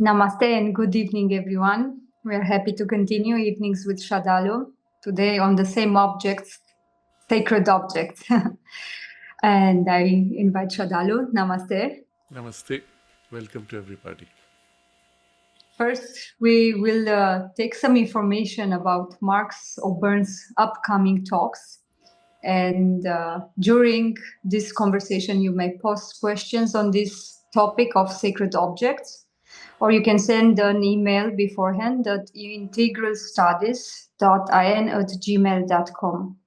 Namaste and good evening, everyone. We are happy to continue evenings with Sraddhalu, today on the same objects, sacred objects. And I invite Sraddhalu. Namaste. Namaste. Welcome to everybody. First, we will take some information about Mark O'Byrne's upcoming talks. And during this conversation, you may post questions on this topic of sacred objects, or you can send an email beforehand at integralstudies.in@gmail.com.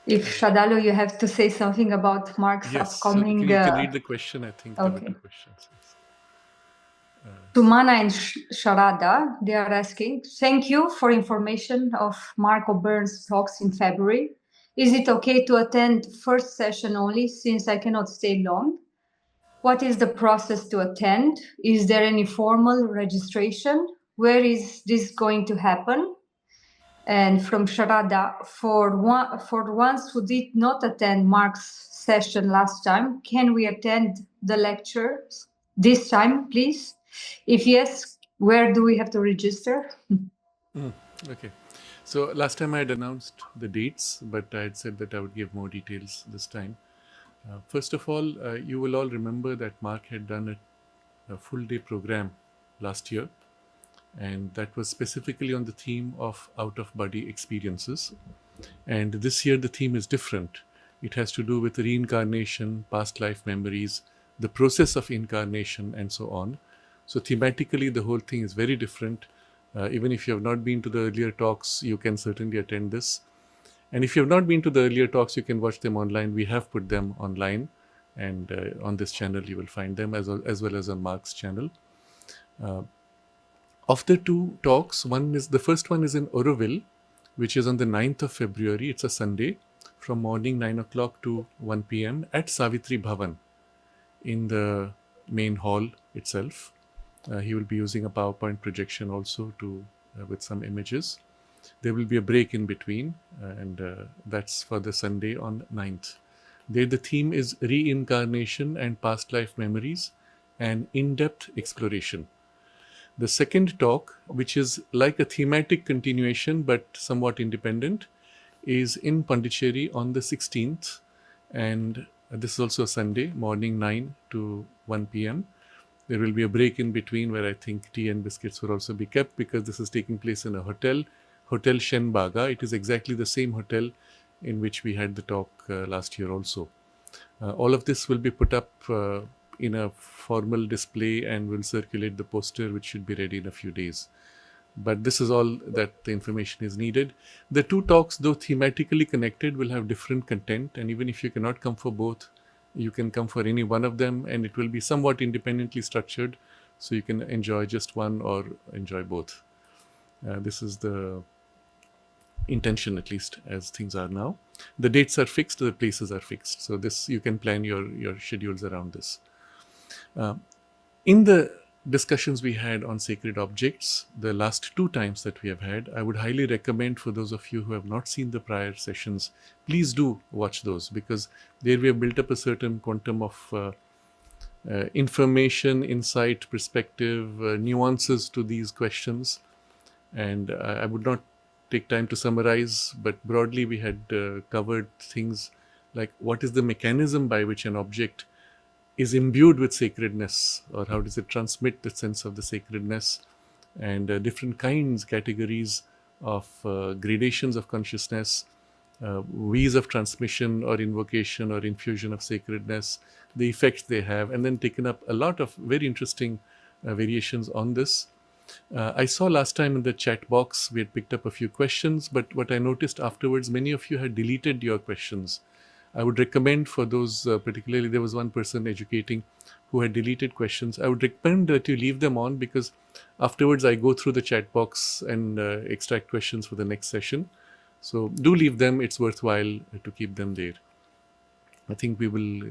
If Sraddhalu, you have to say something about Mark's Yes, so upcoming... you can read the question. I think there were two questions. Yes. Sumana and Sharada, they are asking, thank you for information of Mark O'Byrne's talks in February. Is it okay to attend first session only since I cannot stay long? What is the process to attend? Is there any formal registration? Where is this going to happen? And from Sharada, for ones who did not attend Mark's session last time, can we attend the lectures this time, please? If yes, where do we have to register? Okay. So last time I had announced the dates, but I had said that I would give more details this time. First of all, you will all remember that Mark had done a full day program last year, and that was specifically on the theme of out-of-body experiences. And this year the theme is different. It has to do with reincarnation, past life memories, the process of incarnation, and so on. So thematically, the whole thing is very different. Even if you have not been to the earlier talks, you can certainly attend this. And if you have not been to the earlier talks, you can watch them online. We have put them online, and on this channel you will find them as well as on Mark's channel. Of the two talks, the first one is in Aurobindo, which is on the 9th of February. It's a Sunday, from morning 9 o'clock to 1 p.m. at Savitri Bhavan in the main hall itself. He will be using a PowerPoint projection also with some images. There will be a break in between, and that's for the Sunday on 9th. There the theme is reincarnation and past life memories and in-depth exploration. The second talk, which is like a thematic continuation but somewhat independent, is in Pondicherry on the 16th, and this is also a Sunday, morning 9 to 1 p.m. There will be a break in between where I think tea and biscuits will also be kept, because this is taking place in a hotel, Hotel Shenbaga. It is exactly the same hotel in which we had the talk last year also. All of this will be put up in a formal display and will circulate the poster, which should be ready in a few days. But this is all that the information is needed. The two talks, though thematically connected, will have different content, and even if you cannot come for both, you can come for any one of them, and it will be somewhat independently structured, so you can enjoy just one or enjoy both. This is the intention, at least as things are now. The dates are fixed, the places are fixed, so this you can plan your schedules around this. In the discussions we had on sacred objects, the last two times that we have had, I would highly recommend for those of you who have not seen the prior sessions, please do watch those, because there we have built up a certain quantum of information, insight, perspective, nuances to these questions. And I would not take time to summarize, but broadly we had covered things like what is the mechanism by which an object is imbued with sacredness, or how does it transmit the sense of the sacredness, and different categories of gradations of consciousness, ways of transmission or invocation or infusion of sacredness, the effects they have, and then taken up a lot of very interesting variations on this. I saw last time in the chat box we had picked up a few questions, but what I noticed afterwards, many of you had deleted your questions. I would recommend for those, particularly there was one person educating who had deleted questions. I would recommend that you leave them on, because afterwards I go through the chat box and extract questions for the next session. So do leave them. It's worthwhile to keep them there. I think we will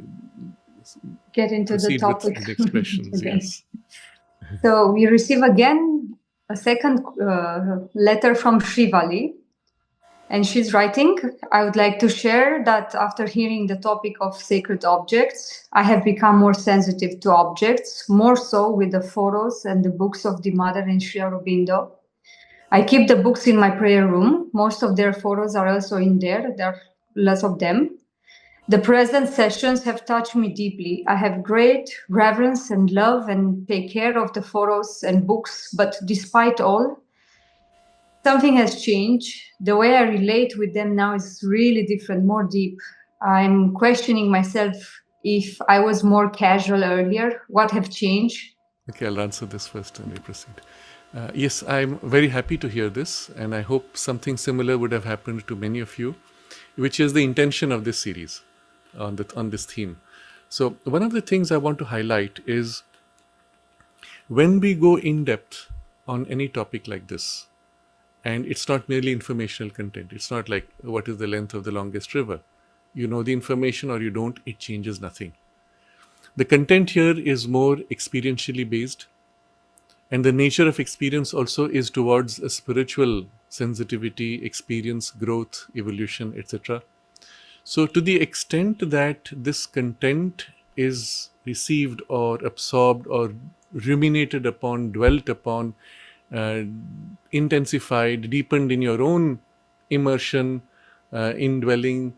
get into the topic. With the next questions. Yes. So we receive again a second letter from Shrivali. And she's writing, I would like to share that after hearing the topic of sacred objects, I have become more sensitive to objects, more so with the photos and the books of the Mother and Sri Aurobindo. I keep the books in my prayer room. Most of their photos are also in there. There are lots of them. The present sessions have touched me deeply. I have great reverence and love and take care of the photos and books, but despite all, something has changed. The way I relate with them now is really different, more deep. I'm questioning myself if I was more casual earlier. What have changed? Okay, I'll answer this first and we proceed. Yes, I'm very happy to hear this, and I hope something similar would have happened to many of you, which is the intention of this series on this theme. So one of the things I want to highlight is when we go in depth on any topic like this, and it's not merely informational content. It's not like what is the length of the longest river. You know the information or you don't, it changes nothing. The content here is more experientially based, and the nature of experience also is towards a spiritual sensitivity, experience, growth, evolution, etc. So to the extent that this content is received or absorbed or ruminated upon, dwelt upon, intensified, deepened in your own immersion, indwelling,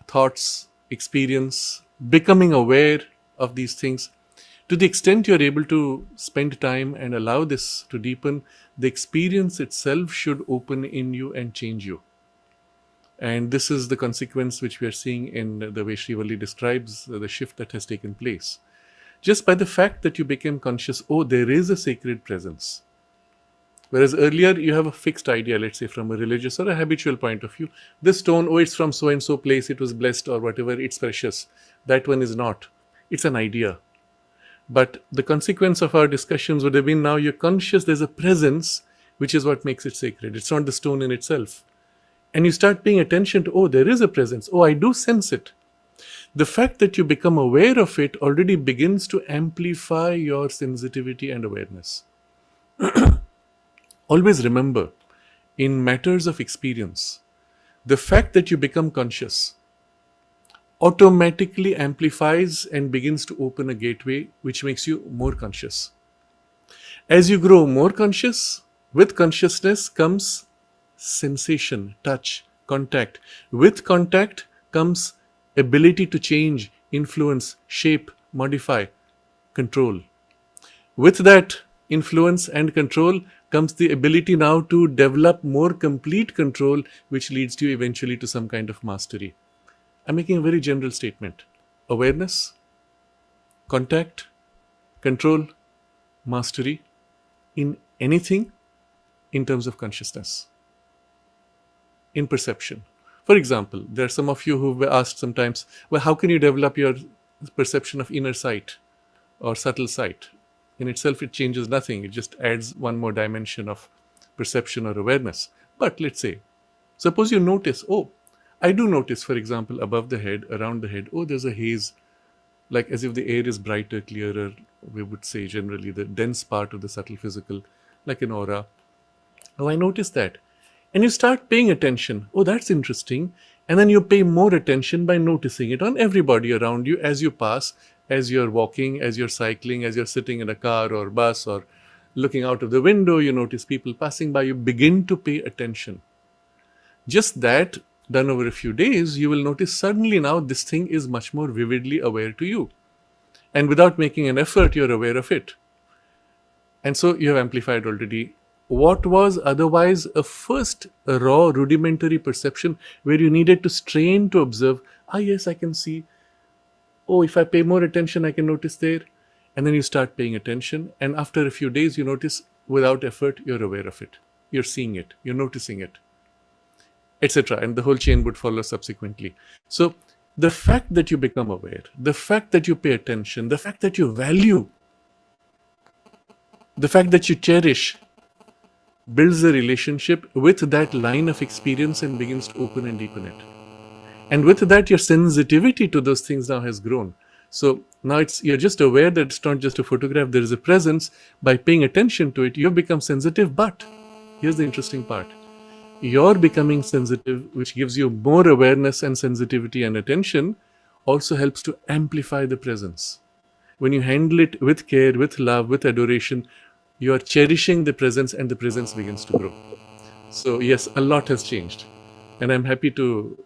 thoughts, experience, becoming aware of these things, to the extent you're able to spend time and allow this to deepen, the experience itself should open in you and change you. And this is the consequence which we are seeing in the way Sri Valli describes the shift that has taken place. Just by the fact that you became conscious, oh, there is a sacred presence. Whereas earlier you have a fixed idea, let's say from a religious or a habitual point of view. This stone, oh, it's from so-and-so place, it was blessed or whatever, it's precious. That one is not. It's an idea. But the consequence of our discussions would have been now you're conscious there's a presence, which is what makes it sacred. It's not the stone in itself. And you start paying attention to, oh, there is a presence. Oh, I do sense it. The fact that you become aware of it already begins to amplify your sensitivity and awareness. Always remember, in matters of experience, the fact that you become conscious automatically amplifies and begins to open a gateway which makes you more conscious. As you grow more conscious, with consciousness comes sensation, touch, contact. With contact comes ability to change, influence, shape, modify, control. With that influence and control comes the ability now to develop more complete control, which leads you eventually to some kind of mastery. I'm making a very general statement. Awareness, contact, control, mastery in anything in terms of consciousness, in perception. For example, there are some of you who were asked sometimes, well, how can you develop your perception of inner sight or subtle sight? In itself, it changes nothing. It just adds one more dimension of perception or awareness. But let's say, suppose you notice, oh, I do notice, for example, above the head, around the head, oh, there's a haze, like as if the air is brighter, clearer, we would say generally the dense part of the subtle physical, like an aura. Oh, I noticed that. And you start paying attention. Oh, that's interesting. And then you pay more attention by noticing it on everybody around you as you pass, as you're walking, as you're cycling, as you're sitting in a car or bus or looking out of the window, you notice people passing by, you begin to pay attention. Just that, done over a few days, you will notice suddenly now this thing is much more vividly aware to you. And without making an effort, you're aware of it. And so you have amplified already what was otherwise a raw rudimentary perception where you needed to strain to observe, yes, I can see. Oh, if I pay more attention, I can notice there. And then you start paying attention. And after a few days, you notice without effort, you're aware of it. You're seeing it. You're noticing it, etc. And the whole chain would follow subsequently. So the fact that you become aware, the fact that you pay attention, the fact that you value, the fact that you cherish, builds a relationship with that line of experience and begins to open and deepen it. And with that, your sensitivity to those things now has grown. So now you're just aware that it's not just a photograph, there is a presence. By paying attention to it, you've become sensitive. But here's the interesting part. your becoming sensitive, which gives you more awareness and sensitivity and attention, also helps to amplify the presence. When you handle it with care, with love, with adoration, you are cherishing the presence and the presence begins to grow. So, yes, a lot has changed. And I'm happy to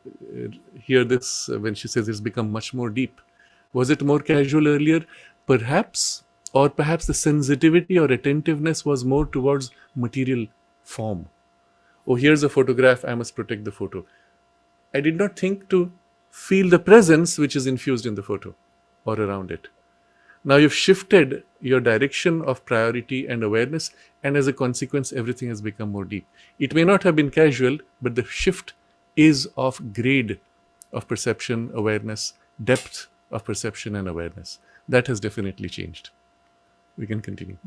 hear this when she says it's become much more deep. Was it more casual earlier? Perhaps, or perhaps the sensitivity or attentiveness was more towards material form. Oh, here's a photograph, I must protect the photo. I did not think to feel the presence which is infused in the photo or around it. Now you've shifted your direction of priority and awareness, and as a consequence, everything has become more deep. It may not have been casual, but the shift is of grade of perception, awareness, depth of perception and awareness. That has definitely changed. We can continue.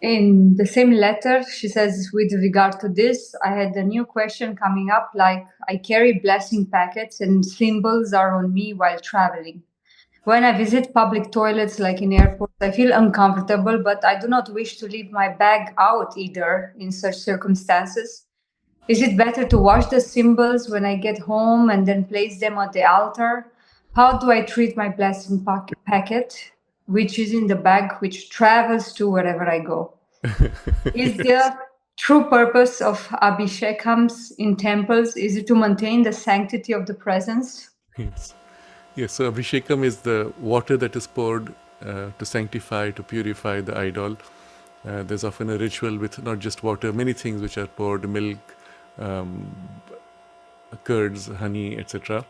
In the same letter, she says, with regard to this, I had a new question coming up, like I carry blessing packets and symbols are on me while traveling. When I visit public toilets like in airports, I feel uncomfortable, but I do not wish to leave my bag out either in such circumstances. Is it better to wash the symbols when I get home and then place them on the altar? How do I treat my blessing packet, which is in the bag, which travels to wherever I go? Is the true purpose of abhishekams in temples is it to maintain the sanctity of the presence? Yes. Yes, so Abhishekam is the water that is poured to sanctify, to purify the idol. There's often a ritual with not just water, many things which are poured, milk, um, curds, honey, etc.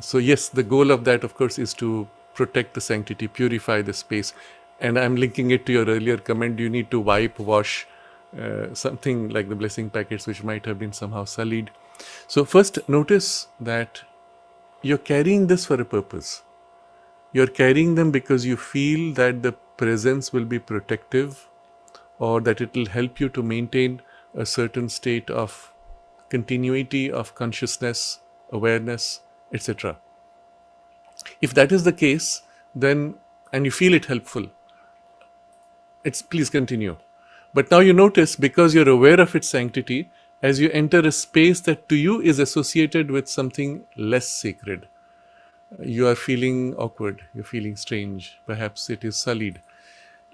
So yes, the goal of that, of course, is to protect the sanctity, purify the space. And I'm linking it to your earlier comment, you need to wipe, wash, something like the blessing packets which might have been somehow sullied. So first, notice that you're carrying this for a purpose. You're carrying them because you feel that the presence will be protective or that it will help you to maintain a certain state of continuity of consciousness, awareness, etc. If that is the case, then, and you feel it helpful, please continue. But now you notice, because you're aware of its sanctity, as you enter a space that to you is associated with something less sacred, you are feeling awkward, you're feeling strange, perhaps it is sullied.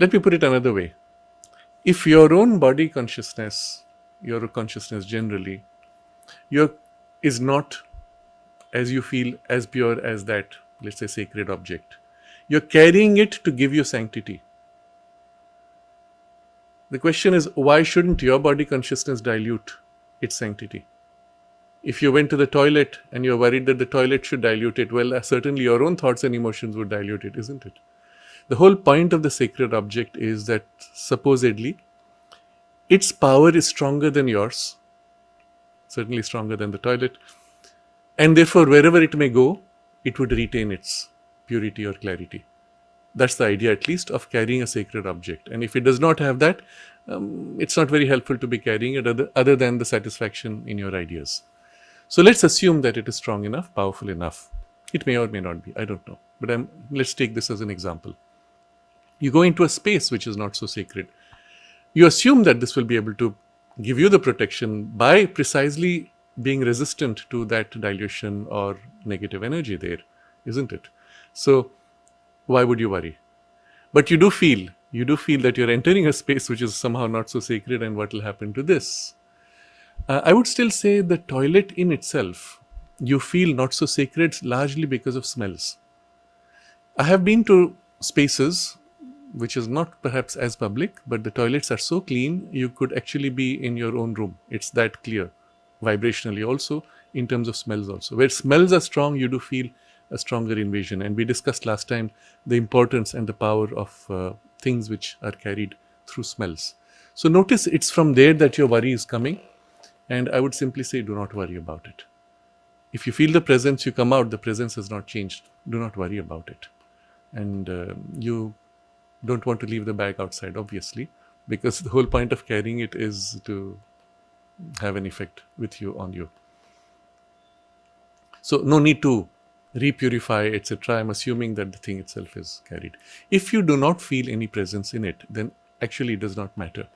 Let me put it another way. If your own body consciousness, your consciousness generally, is not, as you feel, as pure as that, let's say, sacred object, you're carrying it to give you sanctity. The question is, why shouldn't your body consciousness dilute its sanctity? If you went to the toilet and you're worried that the toilet should dilute it, well, certainly your own thoughts and emotions would dilute it, isn't it? The whole point of the sacred object is that supposedly its power is stronger than yours, certainly stronger than the toilet, and therefore wherever it may go, it would retain its purity or clarity. That's the idea, at least, of carrying a sacred object. And if it does not have that, it's not very helpful to be carrying it other than the satisfaction in your ideas. So let's assume that it is strong enough, powerful enough. It may or may not be, I don't know. But let's take this as an example. You go into a space which is not so sacred. You assume that this will be able to give you the protection by precisely being resistant to that dilution or negative energy there, isn't it? So why would you worry? But you do feel that you're entering a space which is somehow not so sacred, and what will happen to this? I would still say the toilet in itself, you feel not so sacred largely because of smells. I have been to spaces which is not perhaps as public, but the toilets are so clean, you could actually be in your own room. It's that clear, vibrationally also, in terms of smells also. Where smells are strong, you do feel a stronger invasion. And we discussed last time the importance and the power of things which are carried through smells. So notice it's from there that your worry is coming. And I would simply say, do not worry about it. If you feel the presence, you come out, the presence has not changed. Do not worry about it. And you don't want to leave the bag outside, obviously, because the whole point of carrying it is to have an effect with you, on you. So no need to repurify, etc. I'm assuming that the thing itself is carried. If you do not feel any presence in it, then actually it does not matter.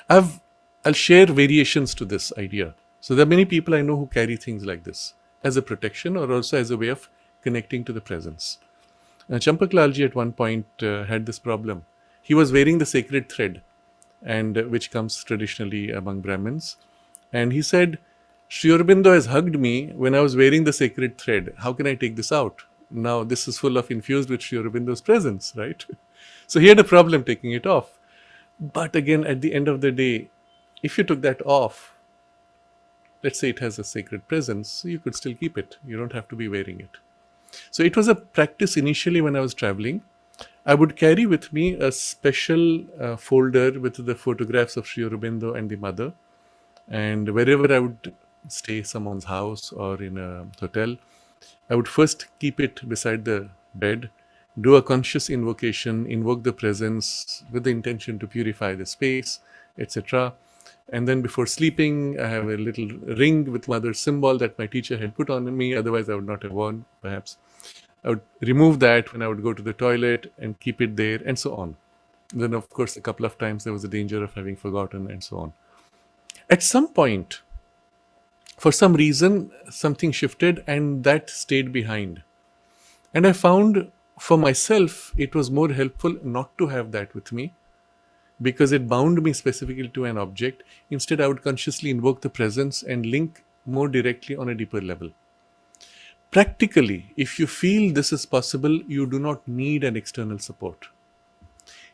I've I'll share variations to this idea. So there are many people I know who carry things like this as a protection or also as a way of connecting to the presence. Champaklalji at one point had this problem. He was wearing the sacred thread, and which comes traditionally among Brahmins. And he said, Sri Aurobindo has hugged me when I was wearing the sacred thread. How can I take this out? Now this is full of infused with Sri Aurobindo's presence, right? So he had a problem taking it off. But again, at the end of the day, if you took that off, let's say it has a sacred presence, you could still keep it. You don't have to be wearing it. So it was a practice initially when I was traveling. I would carry with me a special folder with the photographs of Sri Aurobindo and the mother. And wherever I would stay, someone's house or in a hotel, I would first keep it beside the bed, do a conscious invocation, invoke the presence with the intention to purify the space, etc. And then before sleeping, I have a little ring with mother's symbol that my teacher had put on me, otherwise I would not have worn, perhaps. I would remove that when I would go to the toilet and keep it there, and so on. Then, of course, a couple of times there was a danger of having forgotten, and so on. At some point, for some reason, something shifted and that stayed behind. And I found for myself, it was more helpful not to have that with me because it bound me specifically to an object. Instead, I would consciously invoke the presence and link more directly on a deeper level. Practically, if you feel this is possible, you do not need an external support.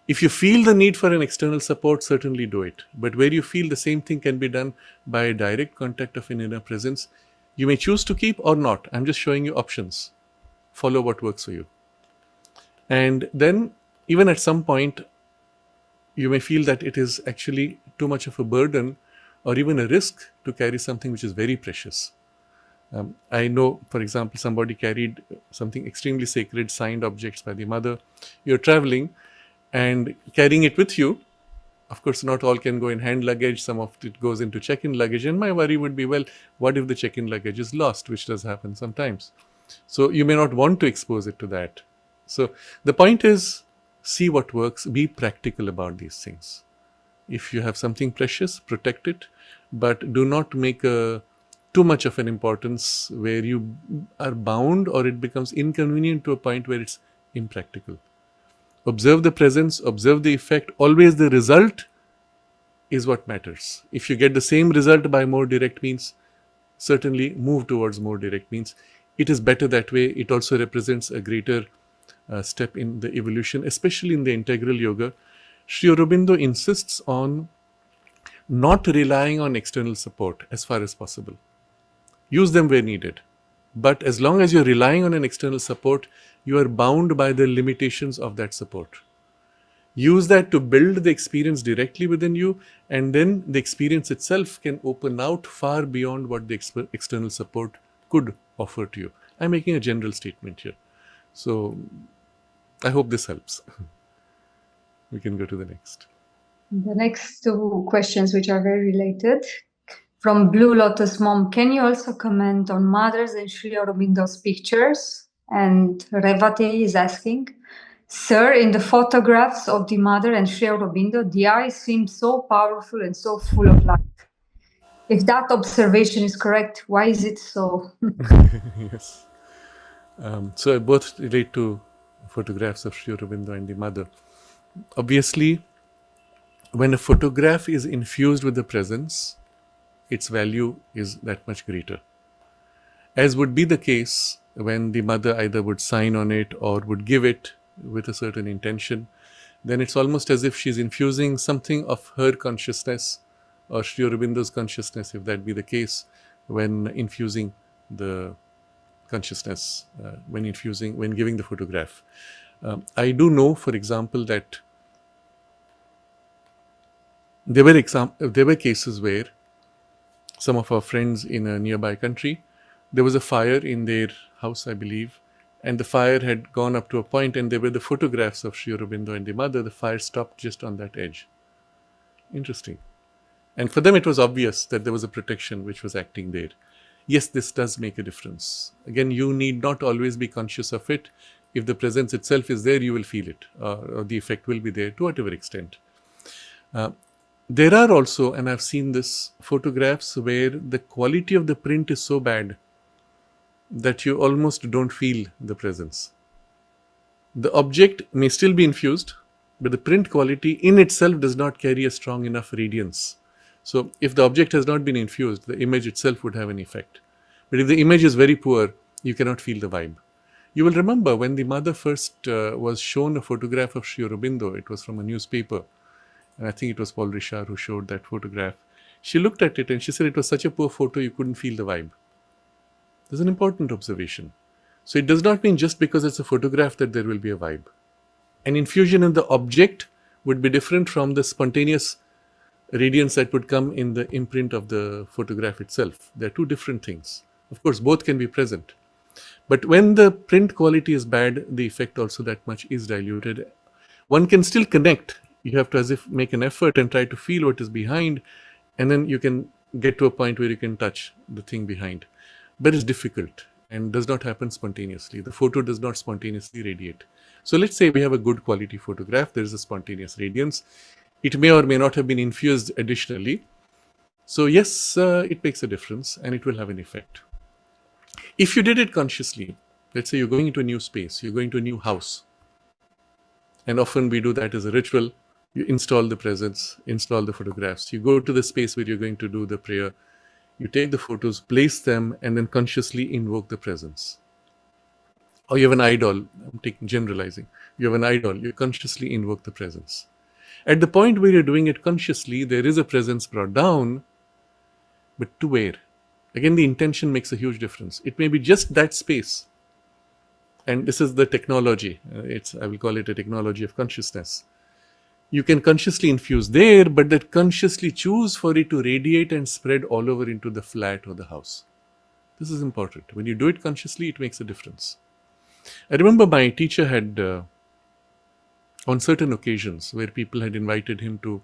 If you feel the need for an external support, certainly do it. But where you feel the same thing can be done by a direct contact of an inner presence, you may choose to keep or not. I'm just showing you options. Follow what works for you. And then, even at some point, you may feel that it is actually too much of a burden or even a risk to carry something which is very precious. I know, for example, somebody carried something extremely sacred, signed objects by the mother. You're traveling and carrying it with you. Of course, not all can go in hand luggage. Some of it goes into check-in luggage. And my worry would be, well, what if the check-in luggage is lost, which does happen sometimes. So you may not want to expose it to that. So the point is, see what works. Be practical about these things. If you have something precious, protect it. But do not make too much of an importance where you are bound or it becomes inconvenient to a point where it's impractical. Observe the presence, observe the effect. Always the result is what matters. If you get the same result by more direct means, certainly move towards more direct means. It is better that way. It also represents a greater step in the evolution, especially in the integral yoga. Sri Aurobindo insists on not relying on external support as far as possible. Use them where needed. But as long as you're relying on an external support, you are bound by the limitations of that support. Use that to build the experience directly within you, and then the experience itself can open out far beyond what the external support could offer to you. I'm making a general statement here. So I hope this helps. We can go to the next. The next two questions, which are very related. From Blue Lotus Mom, can you also comment on Mother's and Sri Aurobindo's pictures? And Revati is asking, Sir, in the photographs of the Mother and Sri Aurobindo, the eyes seem so powerful and so full of life. If that observation is correct, why is it so? Yes. So both relate to photographs of Sri Aurobindo and the Mother. Obviously, when a photograph is infused with the presence, its value is that much greater. As would be the case when the mother either would sign on it or would give it with a certain intention, then it's almost as if she's infusing something of her consciousness or Sri Aurobindo's consciousness, if that be the case, when infusing the consciousness, when giving the photograph. I do know, for example, that there were cases where some of our friends in a nearby country, there was a fire in their house, I believe, and the fire had gone up to a point and there were the photographs of Sri Aurobindo and the mother. The fire stopped just on that edge. Interesting. And for them it was obvious that there was a protection which was acting there. Yes, this does make a difference. Again, you need not always be conscious of it. If the presence itself is there, you will feel it, or the effect will be there to whatever extent. There are also, and I've seen this, photographs where the quality of the print is so bad that you almost don't feel the presence. The object may still be infused, but the print quality in itself does not carry a strong enough radiance. So if the object has not been infused, the image itself would have an effect. But if the image is very poor, you cannot feel the vibe. You will remember when the mother first was shown a photograph of Sri Aurobindo, it was from a newspaper, and I think it was Paul Richard who showed that photograph. She looked at it and she said it was such a poor photo you couldn't feel the vibe. There's an important observation. So it does not mean just because it's a photograph that there will be a vibe. An infusion in the object would be different from the spontaneous radiance that would come in the imprint of the photograph itself. They're two different things. Of course, both can be present. But when the print quality is bad, the effect also that much is diluted. One can still connect. You have to as if make an effort and try to feel what is behind, and then you can get to a point where you can touch the thing behind. But it's difficult and does not happen spontaneously. The photo does not spontaneously radiate. So let's say we have a good quality photograph. There is a spontaneous radiance. It may or may not have been infused additionally. So yes, it makes a difference and it will have an effect. If you did it consciously, let's say you're going into a new space, you're going to a new house, and often we do that as a ritual. You install the presents, install the photographs. You go to the space where you're going to do the prayer. You take the photos, place them, and then consciously invoke the presence. Or you have an idol, I'm generalizing. You have an idol, you consciously invoke the presence. At the point where you're doing it consciously, there is a presence brought down, but to where? Again, the intention makes a huge difference. It may be just that space. And this is the technology. I will call it a technology of consciousness. You can consciously infuse there, but that consciously choose for it to radiate and spread all over into the flat or the house. This is important. When you do it consciously, it makes a difference. I remember my teacher had, on certain occasions, where people had invited him to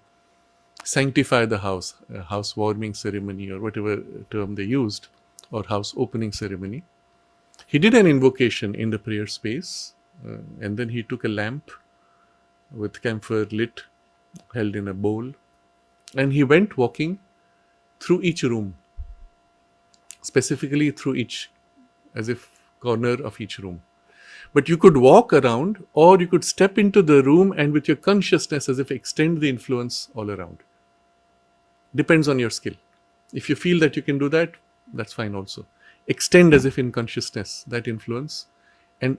sanctify the house, a housewarming ceremony or whatever term they used, or house opening ceremony. He did an invocation in the prayer space, and then he took a lamp with camphor lit, held in a bowl, and he went walking through each room, specifically through each, as if corner of each room. But you could walk around, or you could step into the room and with your consciousness as if extend the influence all around. Depends on your skill. If you feel that you can do that, that's fine also. Extend as if in consciousness, that influence, and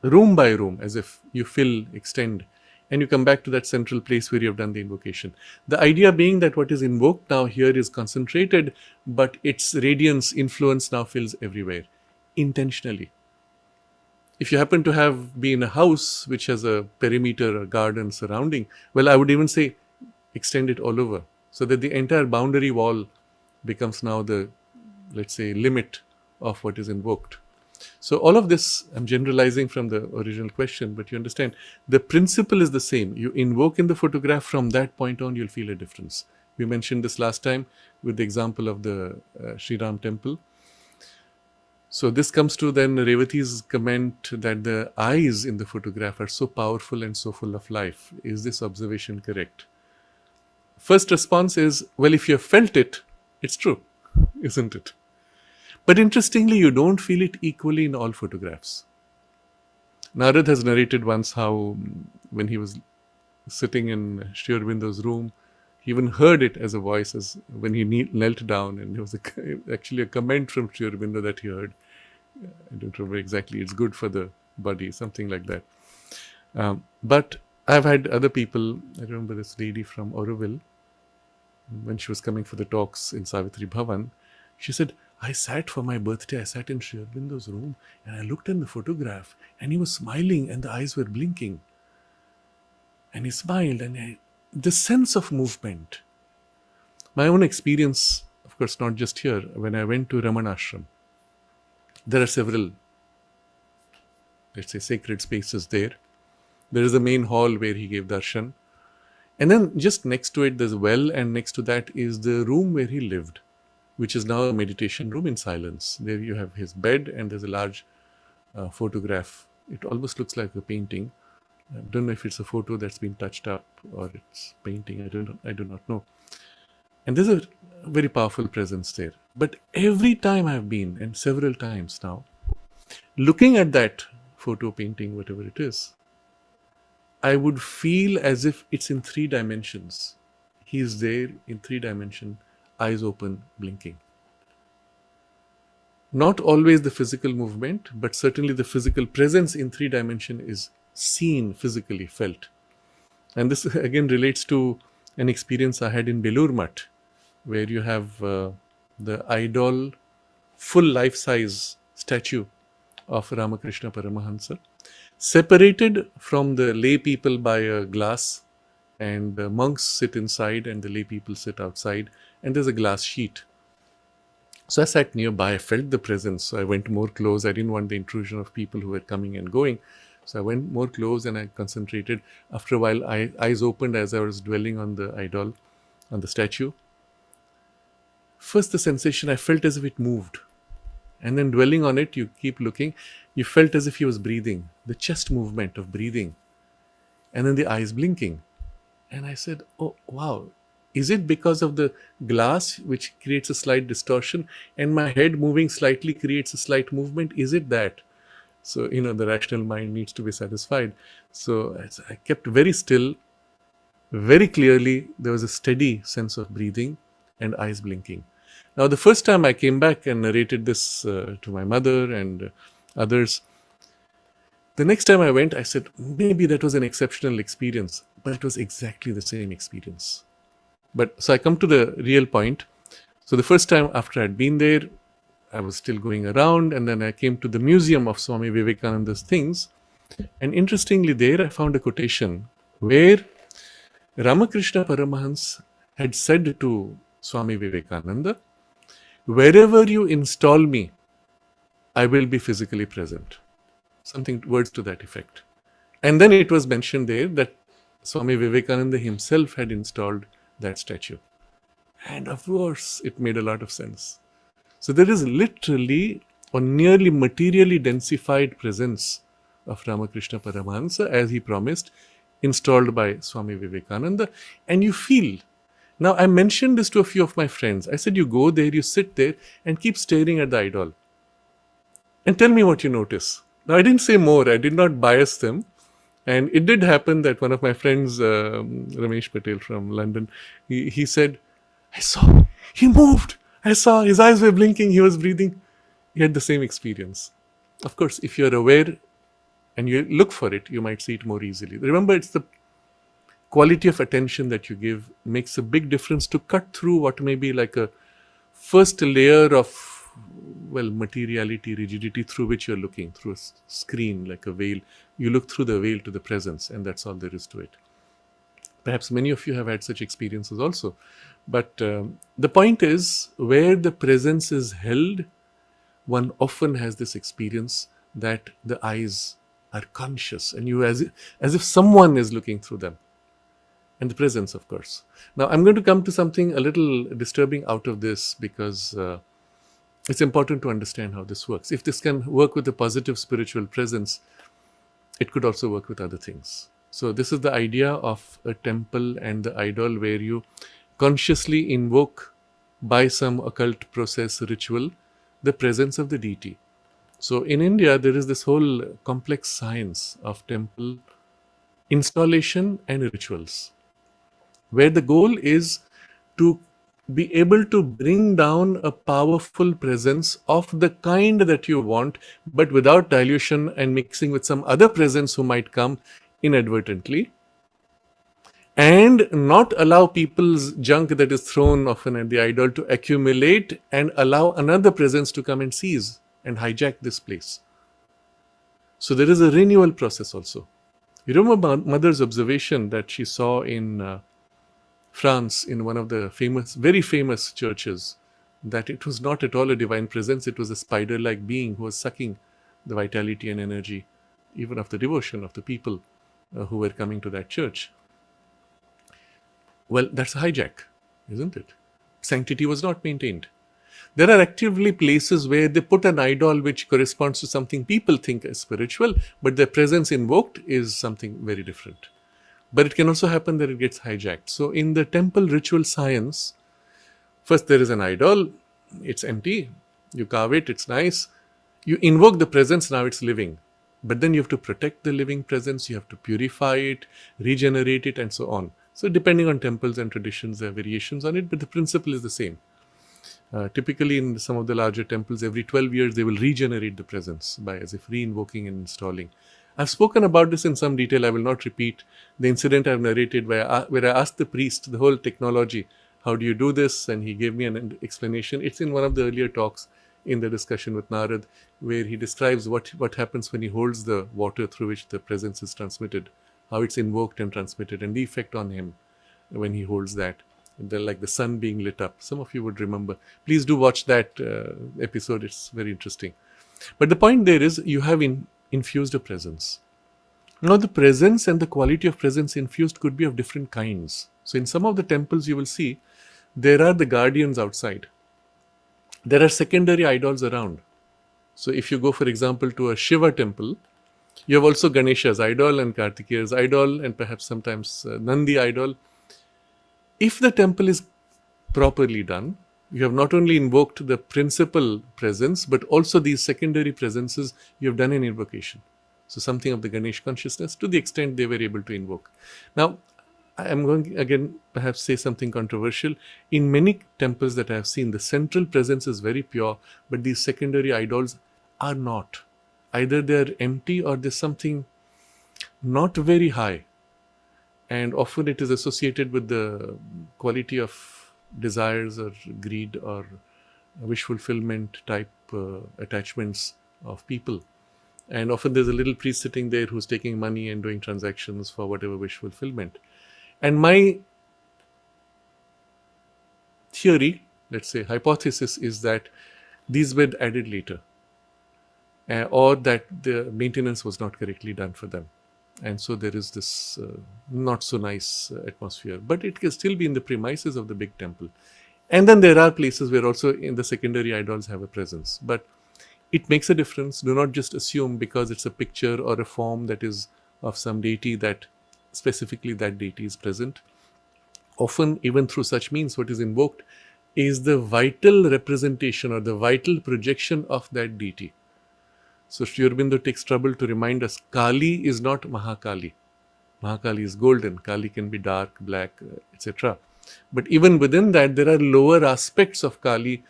room by room, as if you fill, extend, and you come back to that central place where you have done the invocation. The idea being that what is invoked now here is concentrated, but its radiance, influence now fills everywhere, intentionally. If you happen to be in a house which has a perimeter, a garden surrounding, well, I would even say extend it all over, so that the entire boundary wall becomes now the, let's say, limit of what is invoked. So all of this, I'm generalizing from the original question, but you understand, the principle is the same. You invoke in the photograph, from that point on, you'll feel a difference. We mentioned this last time with the example of the Sri Ram temple. So this comes to then Revati's comment that the eyes in the photograph are so powerful and so full of life. Is this observation correct? First response is, well, if you have felt it, it's true, isn't it? But interestingly, you don't feel it equally in all photographs. Narad has narrated once how when he was sitting in Sri Aurobindo's room, he even heard it as a voice as when he knelt down, and there was actually a comment from Sri Aurobindo that he heard. I don't remember exactly. It's good for the body, something like that. But I've had other people. I remember this lady from Auroville, when she was coming for the talks in Savitri Bhavan, she said, I sat for my birthday, I sat in Sri Aurobindo's room, and I looked in the photograph, and he was smiling and the eyes were blinking. And he smiled, and the sense of movement. My own experience, of course, not just here, when I went to Ramana Ashram, there are several, let's say, sacred spaces there. There is a main hall where he gave darshan. And then just next to it, there's a well, and next to that is the room where he lived, which is now a meditation room in silence. There you have his bed, and there's a large photograph. It almost looks like a painting, I don't know if it's a photo that's been touched up or it's painting. I do not know. And there's a very powerful presence there. But every time I've been, and several times now, looking at that photo, painting, whatever it is, I would feel as if it's in 3 dimensions. He's there in 3 dimension, eyes open, blinking. Not always the physical movement, but certainly the physical presence in 3 dimension is seen, physically felt. And this again relates to an experience I had in Belur Mutt, where you have the idol, full life-size statue of Ramakrishna Paramahansa, separated from the lay people by a glass, and the monks sit inside and the lay people sit outside, and there's a glass sheet. So I sat nearby, I felt the presence, so I went more close. I didn't want the intrusion of people who were coming and going. So I went more close and I concentrated. After a while, eyes opened as I was dwelling on the idol, on the statue. First, the sensation, I felt as if it moved. And then dwelling on it, you keep looking, you felt as if he was breathing, the chest movement of breathing. And then the eyes blinking. And I said, oh, wow. Is it because of the glass which creates a slight distortion and my head moving slightly creates a slight movement? Is it that? So, the rational mind needs to be satisfied. So as I kept very still, very clearly, there was a steady sense of breathing and eyes blinking. Now, the first time I came back and narrated this to my mother and others, the next time I went, I said, maybe that was an exceptional experience, but it was exactly the same experience. But so I come to the real point. So the first time after I'd been there, I was still going around, and then I came to the museum of Swami Vivekananda's things. And interestingly, there I found a quotation where Ramakrishna Paramahans had said to Swami Vivekananda, wherever you install me, I will be physically present. Something, words to that effect. And then it was mentioned there that Swami Vivekananda himself had installed that statue. And of course, it made a lot of sense. So there is literally or nearly materially densified presence of Ramakrishna Paramahansa, as he promised, installed by Swami Vivekananda. And you feel. Now, I mentioned this to a few of my friends. I said, you go there, you sit there and keep staring at the idol. And tell me what you notice. Now, I didn't say more. I did not bias them. And it did happen that one of my friends, Ramesh Patel from London, he said, I saw, he moved. I saw, his eyes were blinking, he was breathing. He had the same experience. Of course, if you're aware and you look for it, you might see it more easily. Remember, it's the quality of attention that you give makes a big difference to cut through what may be like a first layer of materiality, rigidity through which you're looking, through a screen like a veil. You look through the veil to the presence, and that's all there is to it. Perhaps many of you have had such experiences also. But the point is, where the presence is held, one often has this experience that the eyes are conscious, and you as if someone is looking through them. And the presence, of course. Now, I'm going to come to something a little disturbing out of this, because it's important to understand how this works. If this can work with a positive spiritual presence, it could also work with other things. So this is the idea of a temple and the idol, where you consciously invoke by some occult process, ritual, the presence of the deity. So in India, there is this whole complex science of temple installation and rituals, where the goal is to be able to bring down a powerful presence of the kind that you want, but without dilution and mixing with some other presence who might come inadvertently, and not allow people's junk that is thrown often at the idol to accumulate and allow another presence to come and seize and hijack this place. So there is a renewal process also. You remember Mother's observation that she saw in France, in one of the very famous churches, that it was not at all a divine presence, it was a spider-like being who was sucking the vitality and energy, even of the devotion of the people who were coming to that church. Well, that's a hijack, isn't it? Sanctity was not maintained. There are actively places where they put an idol which corresponds to something people think is spiritual, but their presence invoked is something very different. But it can also happen that it gets hijacked. So in the temple ritual science, first there is an idol, it's empty, you carve it, it's nice, you invoke the presence, now it's living. But then you have to protect the living presence, you have to purify it, regenerate it, and so on. So depending on temples and traditions, there are variations on it, but the principle is the same. Typically in some of the larger temples, every 12 years they will regenerate the presence by as if re-invoking and installing. I've spoken about this in some detail. I will not repeat the incident I've narrated where I asked the priest the whole technology, how do you do this? And he gave me an explanation. It's in one of the earlier talks in the discussion with Narad, where he describes what happens when he holds the water through which the presence is transmitted, how it's invoked and transmitted, and the effect on him when he holds that. Like the sun being lit up. Some of you would remember. Please do watch that episode. It's very interesting. But the point there is you have infused a presence. Now the presence and the quality of presence infused could be of different kinds. So in some of the temples you will see there are the guardians outside. There are secondary idols around. So if you go, for example, to a Shiva temple, you have also Ganesha's idol and Kartikeya's idol and perhaps sometimes Nandi idol. If the temple is properly done, you have not only invoked the principal presence, but also these secondary presences, you have done an invocation. So something of the Ganesh consciousness to the extent they were able to invoke. Now, I am going again perhaps say something controversial. In many temples that I have seen, the central presence is very pure, but these secondary idols are not. Either they are empty or there's something not very high. And often it is associated with the quality of desires or greed or wish fulfillment type attachments of people. And often there's a little priest sitting there who's taking money and doing transactions for whatever wish fulfillment. And my theory, let's say hypothesis, is that these were added later or that the maintenance was not correctly done for them. And so there is this not so nice atmosphere, but it can still be in the premises of the big temple. And then there are places where also in the secondary idols have a presence, but it makes a difference. Do not just assume because it's a picture or a form that is of some deity that specifically that deity is present. Often even through such means what is invoked is the vital representation or the vital projection of that deity. So Sri Aurobindo takes trouble to remind us, Kali is not Mahakali. Mahakali is golden. Kali can be dark, black, etc. But even within that, there are lower aspects of Kali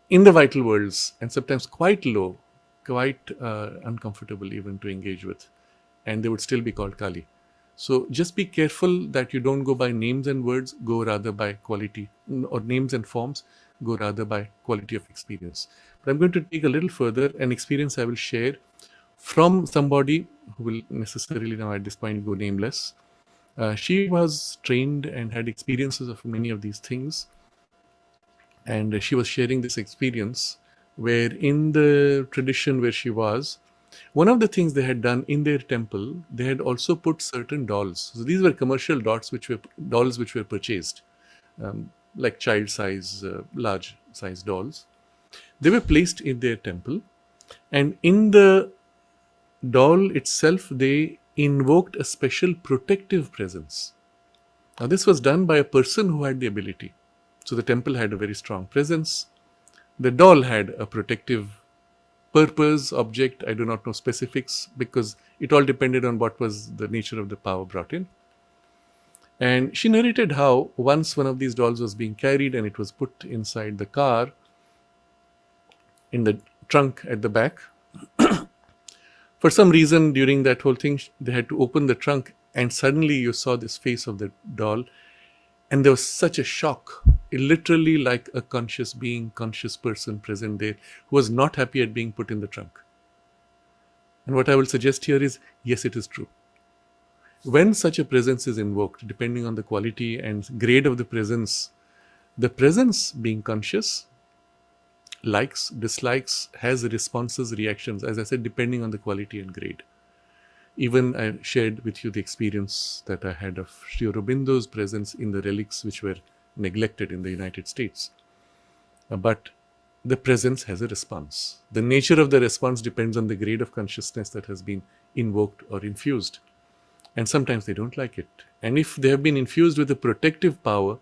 in the vital worlds and sometimes quite low, quite uncomfortable even to engage with. And they would still be called Kali. So just be careful that you don't go by names and words, go rather by quality, or names and forms, go rather by quality of experience. But I'm going to take a little further an experience I will share from somebody who will necessarily now at this point go nameless. She was trained and had experiences of many of these things. And she was sharing this experience where in the tradition where she was, one of the things they had done in their temple, they had also put certain dolls. So these were commercial dolls which were purchased, like child size, large size dolls. They were placed in their temple, and in the doll itself, they invoked a special protective presence. Now this was done by a person who had the ability. So the temple had a very strong presence. The doll had a protective purpose, object, I do not know specifics because it all depended on what was the nature of the power brought in. And she narrated how once one of these dolls was being carried and it was put inside the car, in the trunk at the back. For some reason during that whole thing, they had to open the trunk and suddenly you saw this face of the doll and there was such a shock. Literally like a conscious being, conscious person present there who was not happy at being put in the trunk. And what I will suggest here is, yes, it is true. When such a presence is invoked, depending on the quality and grade of the presence being conscious, likes, dislikes, has responses, reactions, as I said, depending on the quality and grade. Even I shared with you the experience that I had of Sri Aurobindo's presence in the relics which were neglected in the United States. But the presence has a response. The nature of the response depends on the grade of consciousness that has been invoked or infused. And sometimes they don't like it. And if they have been infused with a protective power,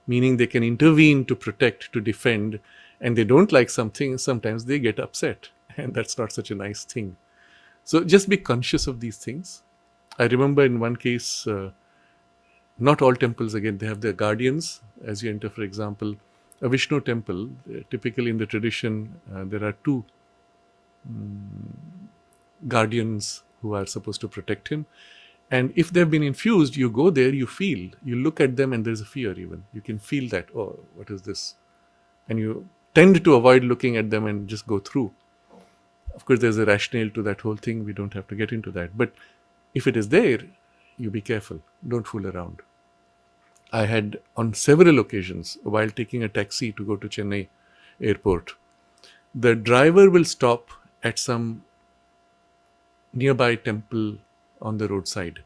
meaning they can intervene to protect, to defend, and they don't like something, sometimes they get upset. And that's not such a nice thing. So just be conscious of these things. I remember in one case, not all temples, again, they have their guardians. As you enter, for example, a Vishnu temple, typically in the tradition, there are two guardians who are supposed to protect him. And if they've been infused, you go there, you feel, you look at them and there's a fear even. You can feel that, oh, what is this? And you tend to avoid looking at them and just go through. Of course, there's a rationale to that whole thing. We don't have to get into that. But if it is there, you be careful. Don't fool around. I had on several occasions, while taking a taxi to go to Chennai airport, the driver will stop at some nearby temple on the roadside,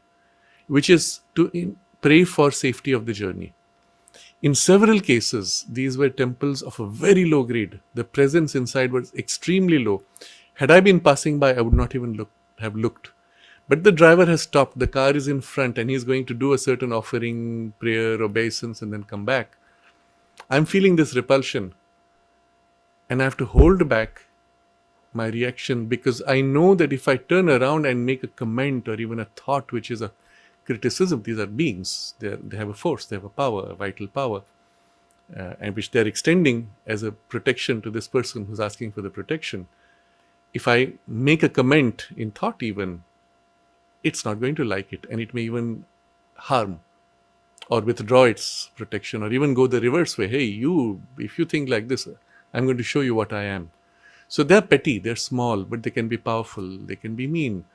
which is to pray for safety of the journey. In several cases, these were temples of a very low grade. The presence inside was extremely low. Had I been passing by, I would not even have looked. But the driver has stopped, the car is in front, and he's going to do a certain offering, prayer, obeisance, and then come back. I'm feeling this repulsion. And I have to hold back my reaction, because I know that if I turn around and make a comment or even a thought which is a criticism, these are beings, they have a force, they have a power, a vital power, and which they're extending as a protection to this person who's asking for the protection. If I make a comment in thought even, it's not going to like it, and it may even harm or withdraw its protection, or even go the reverse way. Hey, you, if you think like this, I'm going to show you what I am. So they're petty, they're small, but they can be powerful, they can be mean.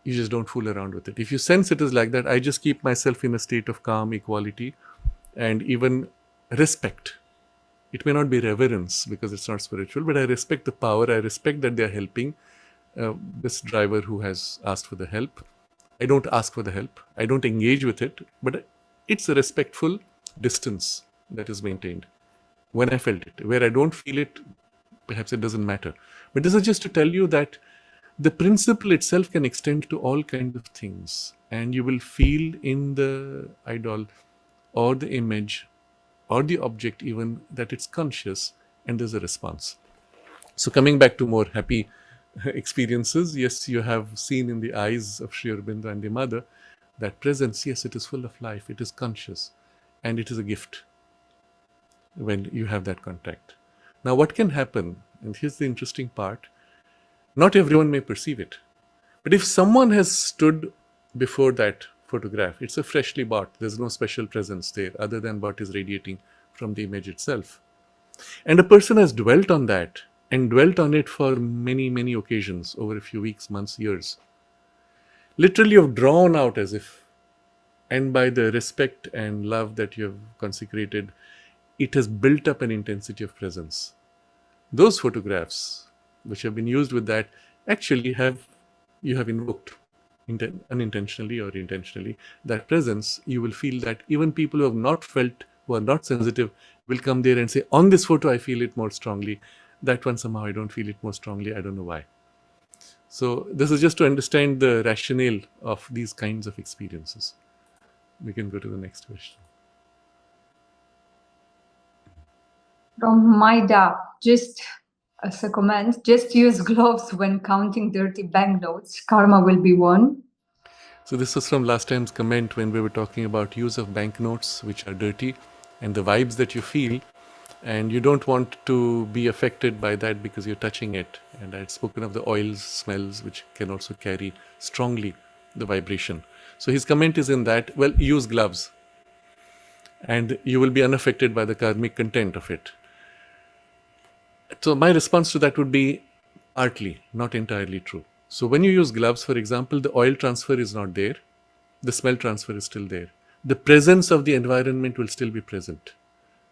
You just don't fool around with it. If you sense it is like that, I just keep myself in a state of calm, equality, and even respect. It may not be reverence because it's not spiritual, but I respect the power. I respect that they're helping this driver who has asked for the help. I don't ask for the help. I don't engage with it, but it's a respectful distance that is maintained. When I felt it, where I don't feel it, perhaps it doesn't matter. But this is just to tell you that the principle itself can extend to all kinds of things, and you will feel in the idol or the image or the object even that it's conscious, and there's a response. So coming back to more happy experiences, yes, you have seen in the eyes of Sri Aurobindo and the mother that presence, yes, it is full of life, it is conscious, and it is a gift when you have that contact. Now what can happen, and here's the interesting part, not everyone may perceive it, but if someone has stood before that photograph, it's a freshly bought, there's no special presence there other than what is radiating from the image itself, and a person has dwelt on that and dwelt on it for many, many occasions over a few weeks, months, years, literally have drawn out as if, and by the respect and love that you have consecrated, it has built up an intensity of presence. Those photographs which have been used with that actually you have invoked unintentionally or intentionally that presence. You will feel that even people who have not felt, who are not sensitive, will come there and say, on this photo I feel it more strongly, that one somehow I don't feel it more strongly, I don't know why. So this is just to understand the rationale of these kinds of experiences. We can go to the next question. From Maida, just as a comment, just use gloves when counting dirty banknotes. Karma will be won. So this was from last time's comment when we were talking about use of banknotes which are dirty and the vibes that you feel, and you don't want to be affected by that because you're touching it. And I had spoken of the oils, smells, which can also carry strongly the vibration. So his comment is in that, well, use gloves and you will be unaffected by the karmic content of it. So my response to that would be partly, not entirely true. So when you use gloves, for example, the oil transfer is not there. The smell transfer is still there. The presence of the environment will still be present.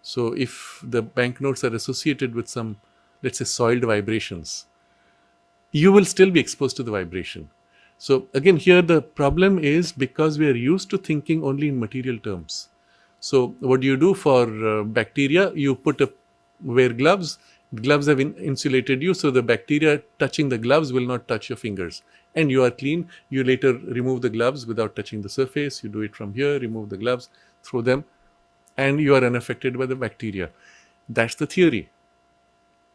So if the banknotes are associated with some, let's say, soiled vibrations, you will still be exposed to the vibration. So again, here the problem is because we are used to thinking only in material terms. So what do you do for bacteria? You wear gloves The gloves have insulated you, so the bacteria touching the gloves will not touch your fingers. And you are clean. You later remove the gloves without touching the surface. You do it from here, remove the gloves, throw them, and you are unaffected by the bacteria. That's the theory.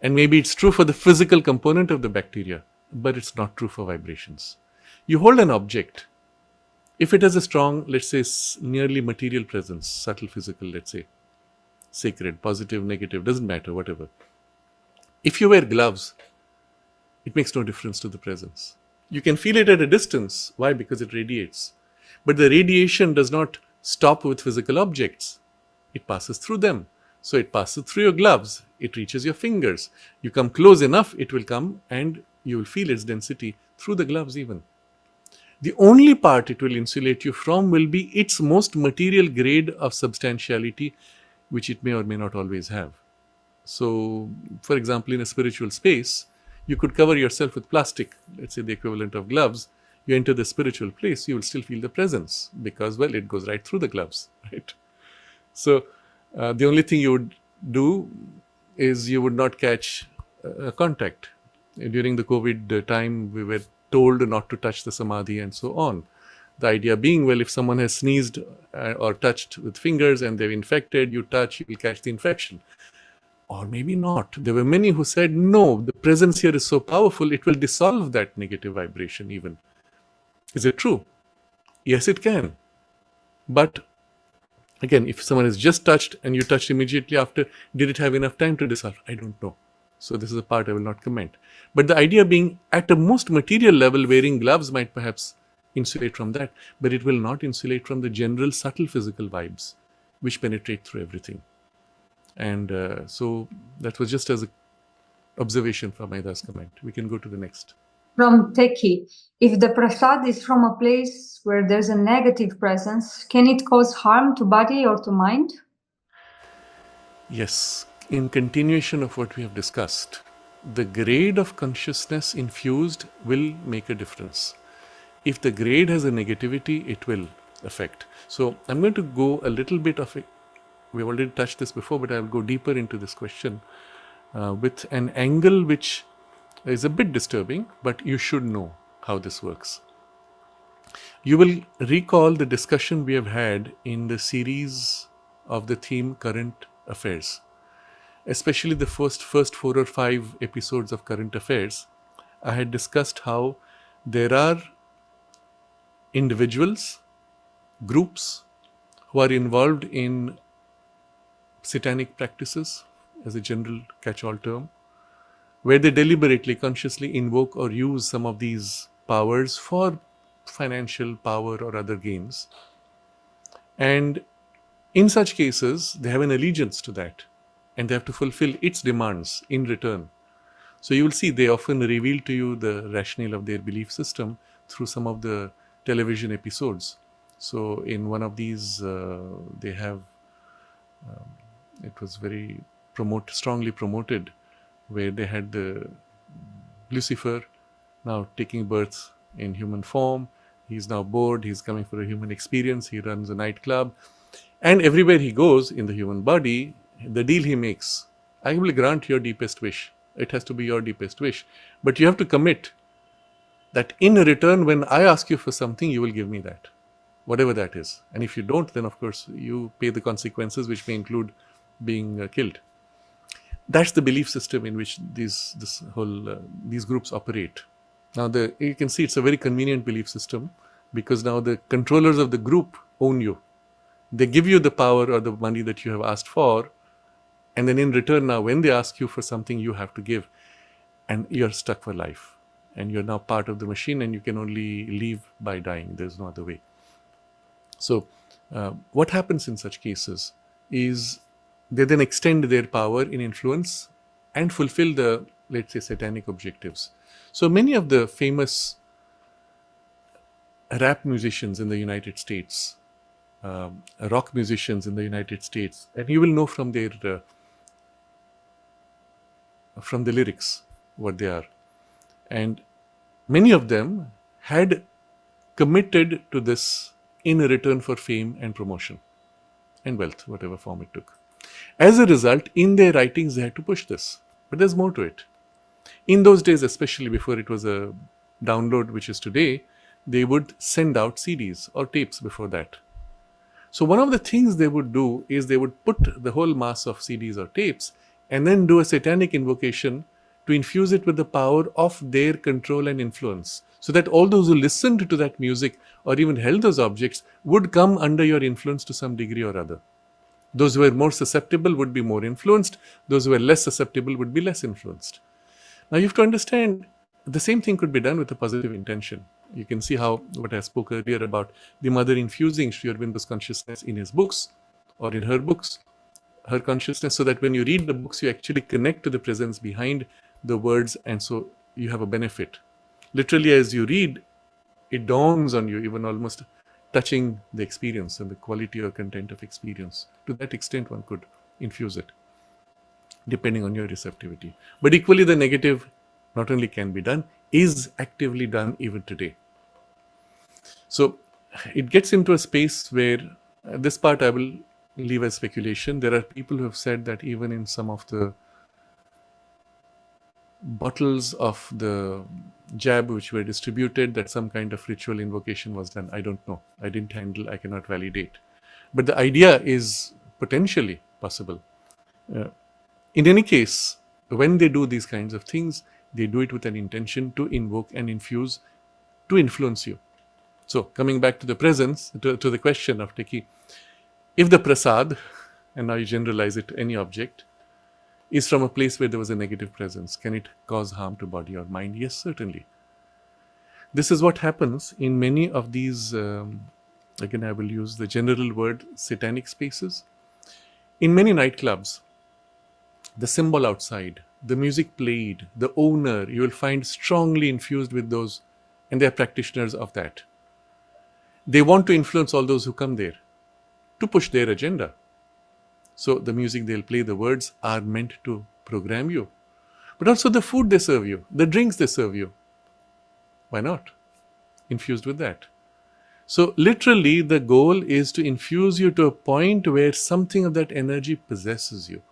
And maybe it's true for the physical component of the bacteria, but it's not true for vibrations. You hold an object. If it has a strong, let's say, nearly material presence, subtle physical, let's say, sacred, positive, negative, doesn't matter, whatever. If you wear gloves, it makes no difference to the presence. You can feel it at a distance. Why? Because it radiates. But the radiation does not stop with physical objects. It passes through them. So it passes through your gloves. It reaches your fingers. You come close enough, it will come and you will feel its density through the gloves even. The only part it will insulate you from will be its most material grade of substantiality, which it may or may not always have. So, for example, in a spiritual space, you could cover yourself with plastic, let's say the equivalent of gloves. You enter the spiritual place, you will still feel the presence because, well, it goes right through the gloves, right? So, the only thing you would do is you would not catch contact. During the COVID time, we were told not to touch the samadhi and so on. The idea being, well, if someone has sneezed or touched with fingers and they've infected, you touch, you will catch the infection. Or maybe not. There were many who said, no, the presence here is so powerful, it will dissolve that negative vibration even. Is it true? Yes, it can. But again, if someone is just touched and you touched immediately after, did it have enough time to dissolve? I don't know. So this is a part I will not comment. But the idea being, at a most material level, wearing gloves might perhaps insulate from that, but it will not insulate from the general subtle physical vibes which penetrate through everything. And so that was just as an observation from Maida's comment. We can go to the next. From Teki, if the prasad is from a place where there's a negative presence, can it cause harm to body or to mind? Yes, in continuation of what we have discussed, the grade of consciousness infused will make a difference. If the grade has a negativity, it will affect. So I'm going to go a little bit of it. We've already touched this before, but I'll go deeper into this question with an angle which is a bit disturbing, but you should know how this works. You will recall the discussion we have had in the series of the theme Current Affairs, especially the first 4 or 5 episodes of Current Affairs. I had discussed how there are individuals, groups who are involved in satanic practices, as a general catch-all term, where they deliberately, consciously invoke or use some of these powers for financial power or other gains. And in such cases, they have an allegiance to that, and they have to fulfill its demands in return. So you will see they often reveal to you the rationale of their belief system through some of the television episodes. So in one of these, they have, it was very strongly promoted, where they had the Lucifer now taking birth in human form. He's now bored, he's coming for a human experience, he runs a nightclub, and everywhere he goes in the human body, the deal he makes, I will grant your deepest wish. It has to be your deepest wish. But you have to commit that in return, when I ask you for something, you will give me that, whatever that is. And if you don't, then of course you pay the consequences, which may include being killed. That's the belief system in which these groups operate. Now, you can see it's a very convenient belief system, because now the controllers of the group own you. They give you the power or the money that you have asked for, and then in return, now when they ask you for something, you have to give, and you're stuck for life. And you're now part of the machine, and you can only leave by dying. There's no other way. So what happens in such cases is they then extend their power in influence and fulfill the, let's say, satanic objectives. So many of the famous rap musicians in the United States, rock musicians in the United States, and you will know from their from the lyrics what they are. And many of them had committed to this in return for fame and promotion and wealth, whatever form it took. As a result, in their writings, they had to push this. But there's more to it. In those days, especially before it was a download, which is today, they would send out CDs or tapes before that. So one of the things they would do is they would put the whole mass of CDs or tapes and then do a satanic invocation to infuse it with the power of their control and influence, so that all those who listened to that music or even held those objects would come under your influence to some degree or other. Those who were more susceptible would be more influenced. Those who were less susceptible would be less influenced. Now you have to understand, the same thing could be done with a positive intention. You can see how, what I spoke earlier about the mother infusing Sri Aurobindo's consciousness in his books or in her books, her consciousness, so that when you read the books, you actually connect to the presence behind the words, and so you have a benefit. Literally, as you read, it dawns on you, even almost touching the experience and the quality or content of experience. To that extent, one could infuse it, depending on your receptivity. But equally, the negative not only can be done, is actively done even today. So it gets into a space where this part I will leave as speculation. There are people who have said that even in some of the bottles of the jab which were distributed, that some kind of ritual invocation was done. I don't know. I didn't handle, I cannot validate. But the idea is potentially possible. In any case, when they do these kinds of things, they do it with an intention to invoke and infuse, to influence you. So coming back to the presence, to the question of Teki, if the prasad, and now you generalize it to any object, is from a place where there was a negative presence, can it cause harm to body or mind? Yes, certainly. This is what happens in many of these, again I will use the general word, satanic spaces. In many nightclubs, the symbol outside, the music played, the owner, you will find strongly infused with those, and they are practitioners of that. They want to influence all those who come there to push their agenda. So the music they'll play, the words are meant to program you. But also the food they serve you, the drinks they serve you. Why not? Infused with that. So literally the goal is to infuse you to a point where something of that energy possesses you.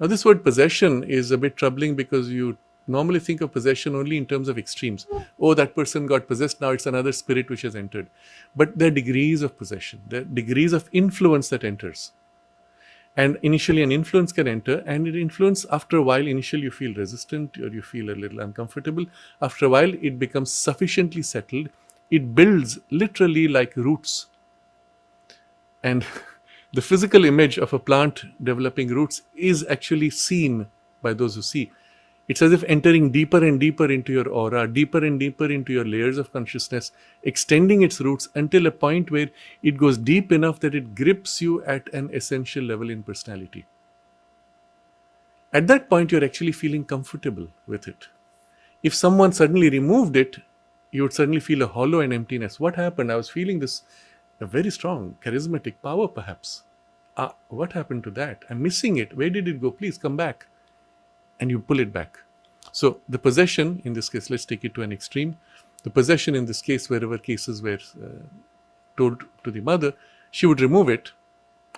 Now this word possession is a bit troubling because you normally think of possession only in terms of extremes. Oh, that person got possessed, now it's another spirit which has entered. But there are degrees of possession, there are degrees of influence that enters. And initially an influence can enter, and it influence, after a while, initially you feel resistant or you feel a little uncomfortable. After a while it becomes sufficiently settled. It builds literally like roots. And the physical image of a plant developing roots is actually seen by those who see. It's as if entering deeper and deeper into your aura, deeper and deeper into your layers of consciousness, extending its roots until a point where it goes deep enough that it grips you at an essential level in personality. At that point, you're actually feeling comfortable with it. If someone suddenly removed it, you would suddenly feel a hollow and emptiness. What happened? I was feeling this, a very strong, charismatic power perhaps. What happened to that? I'm missing it. Where did it go? Please come back. And you pull it back. So the possession, in this case, let's take it to an extreme. The possession in this case, wherever cases were told to the mother, she would remove it.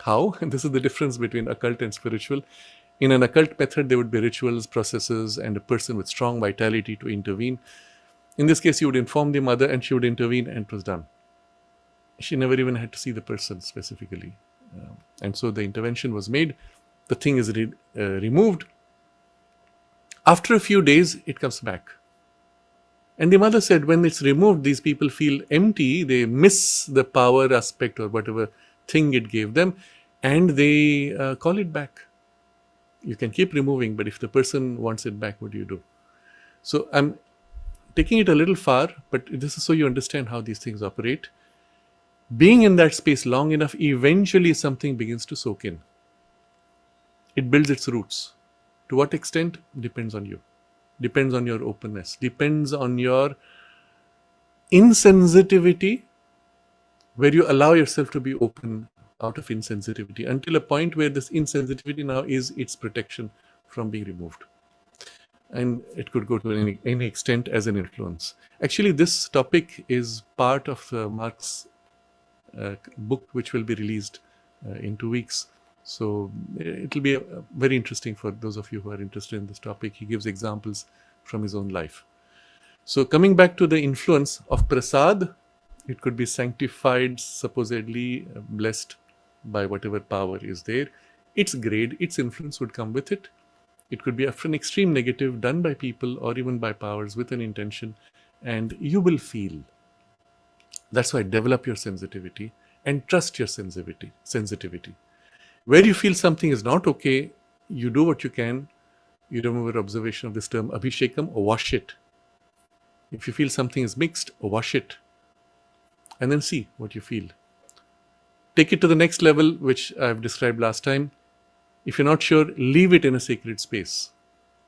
How? And this is the difference between occult and spiritual. In an occult method, there would be rituals, processes, and a person with strong vitality to intervene. In this case, you would inform the mother and she would intervene, and it was done. She never even had to see the person specifically. And so the intervention was made. The thing is removed. After a few days, it comes back. And the mother said, when it's removed, these people feel empty. They miss the power aspect or whatever thing it gave them, and they call it back. You can keep removing, but if the person wants it back, what do you do? So I'm taking it a little far, but this is so you understand how these things operate. Being in that space long enough, eventually something begins to soak in. It builds its roots. To what extent? Depends on you. Depends on your openness. Depends on your insensitivity, where you allow yourself to be open out of insensitivity until a point where this insensitivity now is its protection from being removed. And it could go to any extent as an influence. Actually, this topic is part of Mark's book, which will be released in 2 weeks. So it will be very interesting for those of you who are interested in this topic. He gives examples from his own life. So coming back to the influence of prasad, it could be sanctified, supposedly blessed by whatever power is there. Its grade, its influence would come with it. It could be after an extreme negative done by people or even by powers with an intention, and you will feel. That's why develop your sensitivity and trust your sensitivity. Where you feel something is not okay, you do what you can. You remember observation of this term abhishekam, or wash it. If you feel something is mixed, wash it. And then see what you feel. Take it to the next level, which I've described last time. If you're not sure, leave it in a sacred space.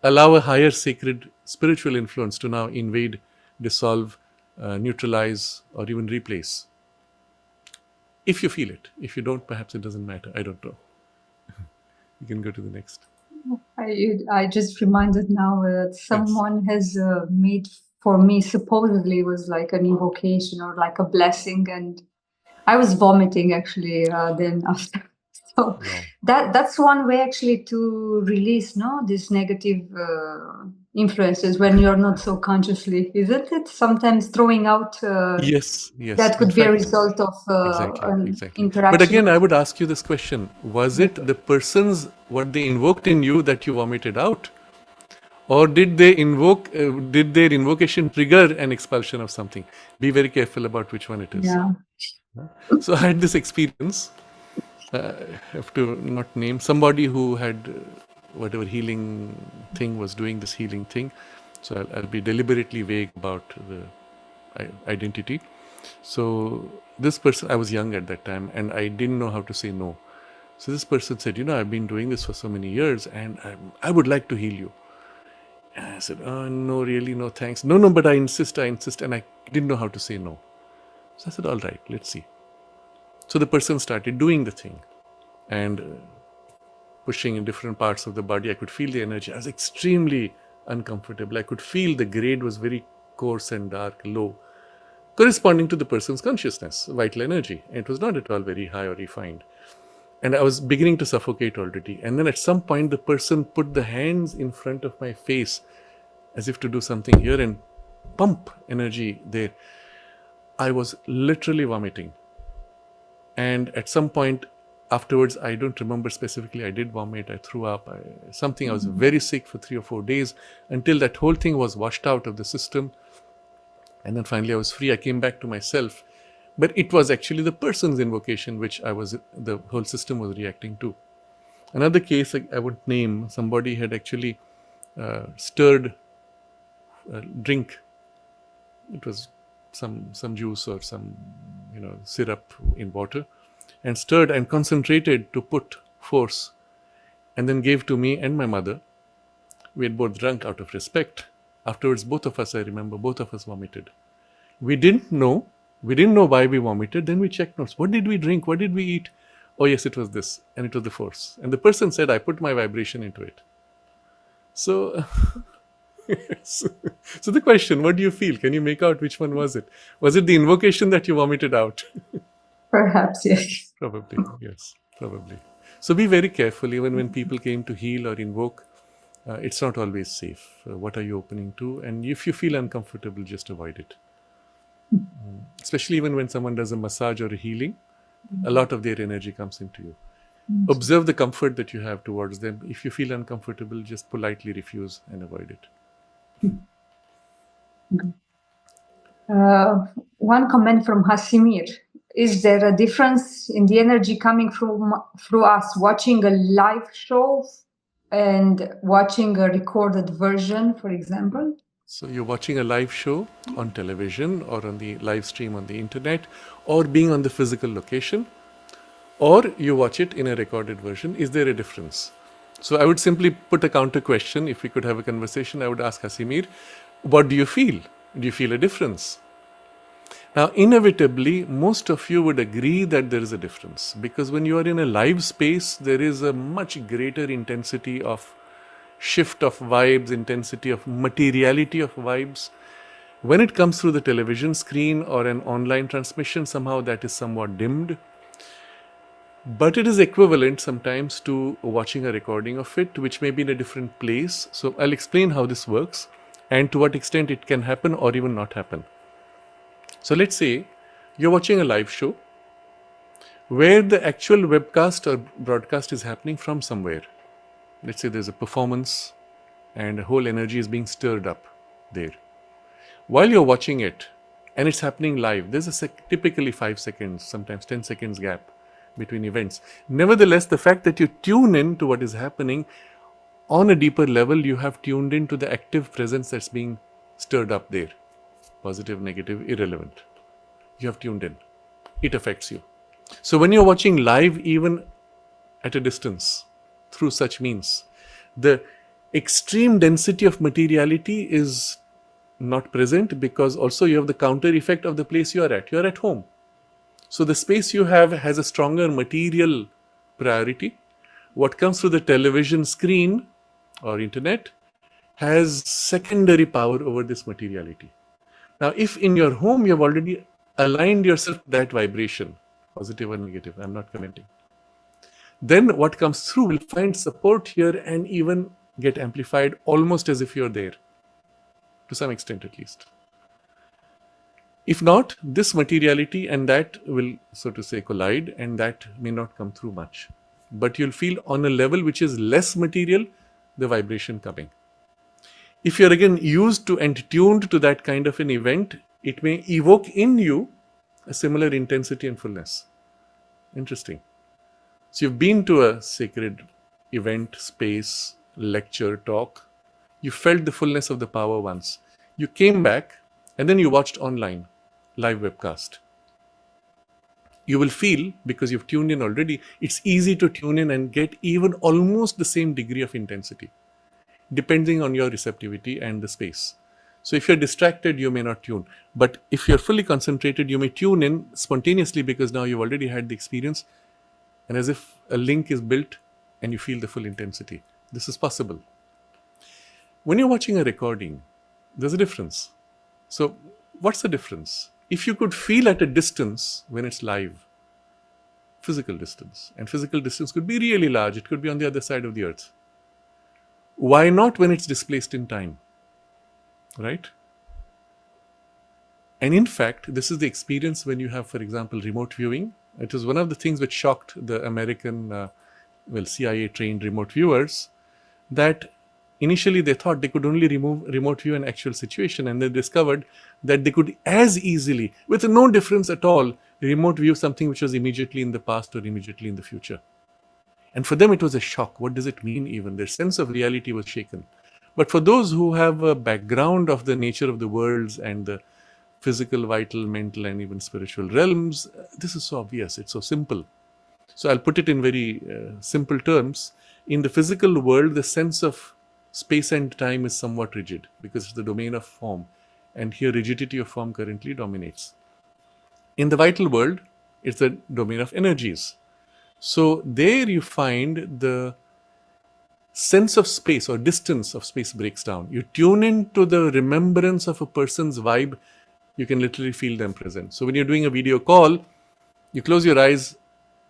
Allow a higher sacred spiritual influence to now invade, dissolve, neutralize, or even replace. If you feel it. If you don't, perhaps it doesn't matter. I don't know. You can go to the next. I just reminded now that someone has made for me, supposedly was like an invocation or like a blessing, and I was vomiting actually then after. So that's one way actually to release these negative influences when you're not so consciously, isn't it? Sometimes throwing out yes. that could be a result of exactly. interaction. But again, I would ask you this question. Was it the persons, what they invoked in you that you vomited out? Or did their invocation trigger an expulsion of something? Be very careful about which one it is. Yeah. So I had this experience. I have to not name somebody who had whatever healing thing was doing this healing thing. So I'll be deliberately vague about the identity. So this person, I was young at that time and I didn't know how to say no. So this person said, I've been doing this for so many years and I would like to heal you. And I said, oh, no, really, no, thanks. No, but I insist. And I didn't know how to say no. So I said, all right, let's see. So the person started doing the thing and pushing in different parts of the body. I could feel the energy. I was extremely uncomfortable. I could feel the grade was very coarse and dark, low, corresponding to the person's consciousness, vital energy. And it was not at all very high or refined. And I was beginning to suffocate already. And then at some point, the person put the hands in front of my face as if to do something here and pump energy there. I was literally vomiting. And at some point afterwards, I don't remember specifically, I did vomit, I threw up, I was very sick for 3 or 4 days until that whole thing was washed out of the system. And then finally I was free. I came back to myself. But it was actually the person's invocation which the whole system was reacting to. Another case I would name, somebody had actually stirred drink. It was some juice or some syrup in water, and stirred and concentrated to put force, and then gave to me and my mother. We had both drunk out of respect. Afterwards, both of us vomited. We didn't know why we vomited. Then we checked notes. What did we drink? What did we eat? Oh yes, it was this, and it was the force. And the person said, I put my vibration into it. So so the question, what do you feel? Can you make out which one was it? Was it the invocation that you vomited out? Perhaps, yes. Probably, yes, probably. So be very careful. Even when people came to heal or invoke, it's not always safe. What are you opening to? And if you feel uncomfortable, just avoid it. Especially even when someone does a massage or a healing, a lot of their energy comes into you. Observe the comfort that you have towards them. If you feel uncomfortable, just politely refuse and avoid it. One comment from Hasimir. Is there a difference in the energy coming through us watching a live show and watching a recorded version, for example? So you're watching a live show on television or on the live stream on the internet, or being on the physical location, or you watch it in a recorded version. Is there a difference? So I would simply put a counter question. If we could have a conversation, I would ask Hasimir, what do you feel? Do you feel a difference? Now, inevitably, most of you would agree that there is a difference, because when you are in a live space, there is a much greater intensity of shift of vibes, intensity of materiality of vibes. When it comes through the television screen or an online transmission, somehow that is somewhat dimmed. But it is equivalent sometimes to watching a recording of it, which may be in a different place. So I'll explain how this works and to what extent it can happen or even not happen. So let's say you're watching a live show where the actual webcast or broadcast is happening from somewhere. Let's say there's a performance and a whole energy is being stirred up there. While you're watching it and it's happening live, there's a typically 5 seconds, sometimes 10 seconds gap between events. Nevertheless, the fact that you tune in to what is happening on a deeper level, you have tuned into the active presence that's being stirred up there. Positive, negative, irrelevant. You have tuned in. It affects you. So when you're watching live, even at a distance, through such means, the extreme density of materiality is not present, because also you have the counter effect of the place you are at. You are at home. So the space you have has a stronger material priority. What comes through the television screen or internet has secondary power over this materiality. Now, if in your home you have already aligned yourself to that vibration, positive or negative, I'm not commenting, then what comes through will find support here and even get amplified almost as if you're there, to some extent at least. If not, this materiality and that will, so to say, collide, and that may not come through much. But you'll feel on a level which is less material, the vibration coming. If you're again used to and tuned to that kind of an event, it may evoke in you a similar intensity and fullness. Interesting. So you've been to a sacred event, space, lecture, talk. You felt the fullness of the power once. You came back and then you watched online, live webcast. You will feel, because you've tuned in already, it's easy to tune in and get even almost the same degree of intensity, depending on your receptivity and the space. So if you're distracted, you may not tune. But if you're fully concentrated, you may tune in spontaneously, because now you've already had the experience, and as if a link is built and you feel the full intensity. This is possible. When you're watching a recording, there's a difference. So what's the difference? If you could feel at a distance when it's live, physical distance, and physical distance could be really large, it could be on the other side of the earth. Why not when it's displaced in time? Right? And in fact, this is the experience when you have, for example, remote viewing. It was one of the things which shocked the American, CIA trained remote viewers, that initially they thought they could only remote view an actual situation, and they discovered that they could as easily, with no difference at all, remote view something which was immediately in the past or immediately in the future. And for them it was a shock. What does it mean even? Their sense of reality was shaken. But for those who have a background of the nature of the worlds and the physical, vital, mental, and even spiritual realms, this is so obvious, it's so simple. So I'll put it in very simple terms. In the physical world, the sense of space and time is somewhat rigid, because it's the domain of form, and here rigidity of form currently dominates. In the vital world, it's the domain of energies. So there you find the sense of space or distance of space breaks down. You tune into the remembrance of a person's vibe, you can literally feel them present. So when you're doing a video call, you close your eyes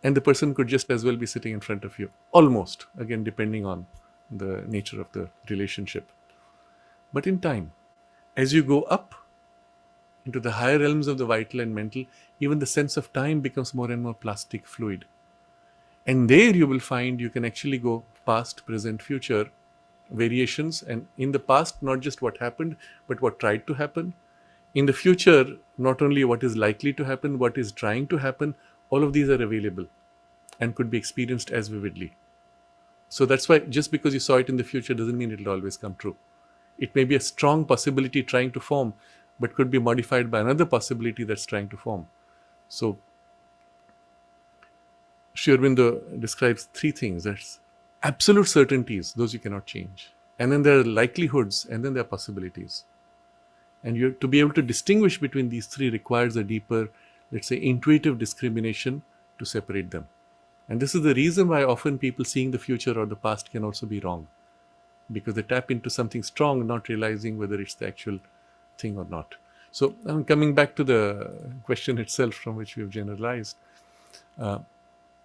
and the person could just as well be sitting in front of you. Almost, again, depending on the nature of the relationship. But in time, as you go up into the higher realms of the vital and mental, even the sense of time becomes more and more plastic, fluid. And there you will find you can actually go past, present, future variations. And in the past, not just what happened, but what tried to happen. In the future, not only what is likely to happen, what is trying to happen, all of these are available and could be experienced as vividly. So that's why just because you saw it in the future doesn't mean it will always come true. It may be a strong possibility trying to form, but could be modified by another possibility that's trying to form. So Sri Aurobindo describes three things. There's absolute certainties, those you cannot change. And then there are likelihoods, and then there are possibilities. And you have to be able to distinguish between these three requires a deeper, let's say, intuitive discrimination to separate them. And this is the reason why often people seeing the future or the past can also be wrong, because they tap into something strong, not realizing whether it's the actual thing or not. So I'm coming back to the question itself from which we have generalized.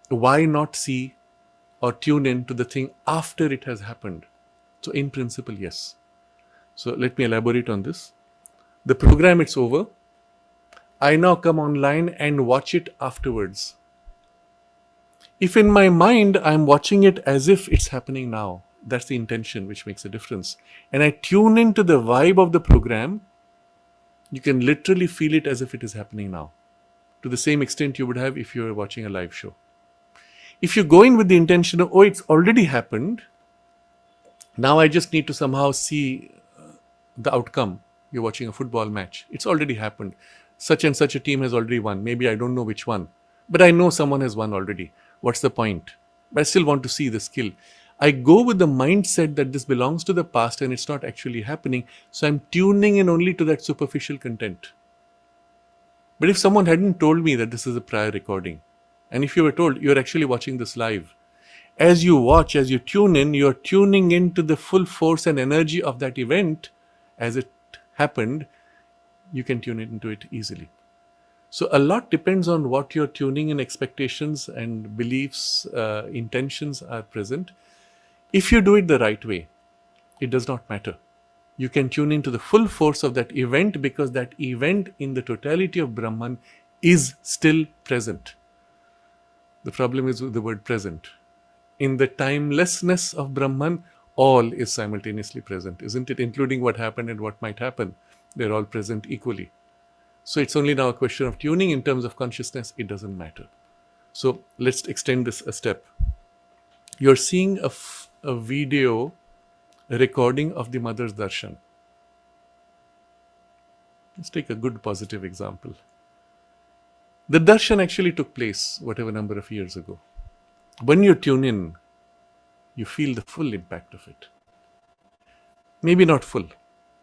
why not see or tune in to the thing after it has happened? So in principle, yes. So let me elaborate on this. The program, it's over. I now come online and watch it afterwards. If in my mind I'm watching it as if it's happening now, that's the intention which makes a difference. And I tune into the vibe of the program, you can literally feel it as if it is happening now, to the same extent you would have if you were watching a live show. If you go in with the intention of, oh, it's already happened, now I just need to somehow see the outcome. You're watching a football match. It's already happened. Such and such a team has already won. Maybe I don't know which one, but I know someone has won already. What's the point? But I still want to see the skill. I go with the mindset that this belongs to the past and it's not actually happening. So I'm tuning in only to that superficial content. But if someone hadn't told me that this is a prior recording, and if you were told you're actually watching this live, as you watch, as you tune in, you're tuning into the full force and energy of that event as it happened, you can tune into it easily. So a lot depends on what your tuning in expectations and beliefs, intentions are present. If you do it the right way, it does not matter. You can tune into the full force of that event because that event in the totality of Brahman is still present. The problem is with the word present. In the timelessness of Brahman, all is simultaneously present, isn't it? Including what happened and what might happen. They're all present equally. So it's only now a question of tuning in terms of consciousness. It doesn't matter. So let's extend this a step. You're seeing a video recording of the mother's darshan. Let's take a good positive example. The darshan actually took place whatever number of years ago. When you tune in, you feel the full impact of it. Maybe not full,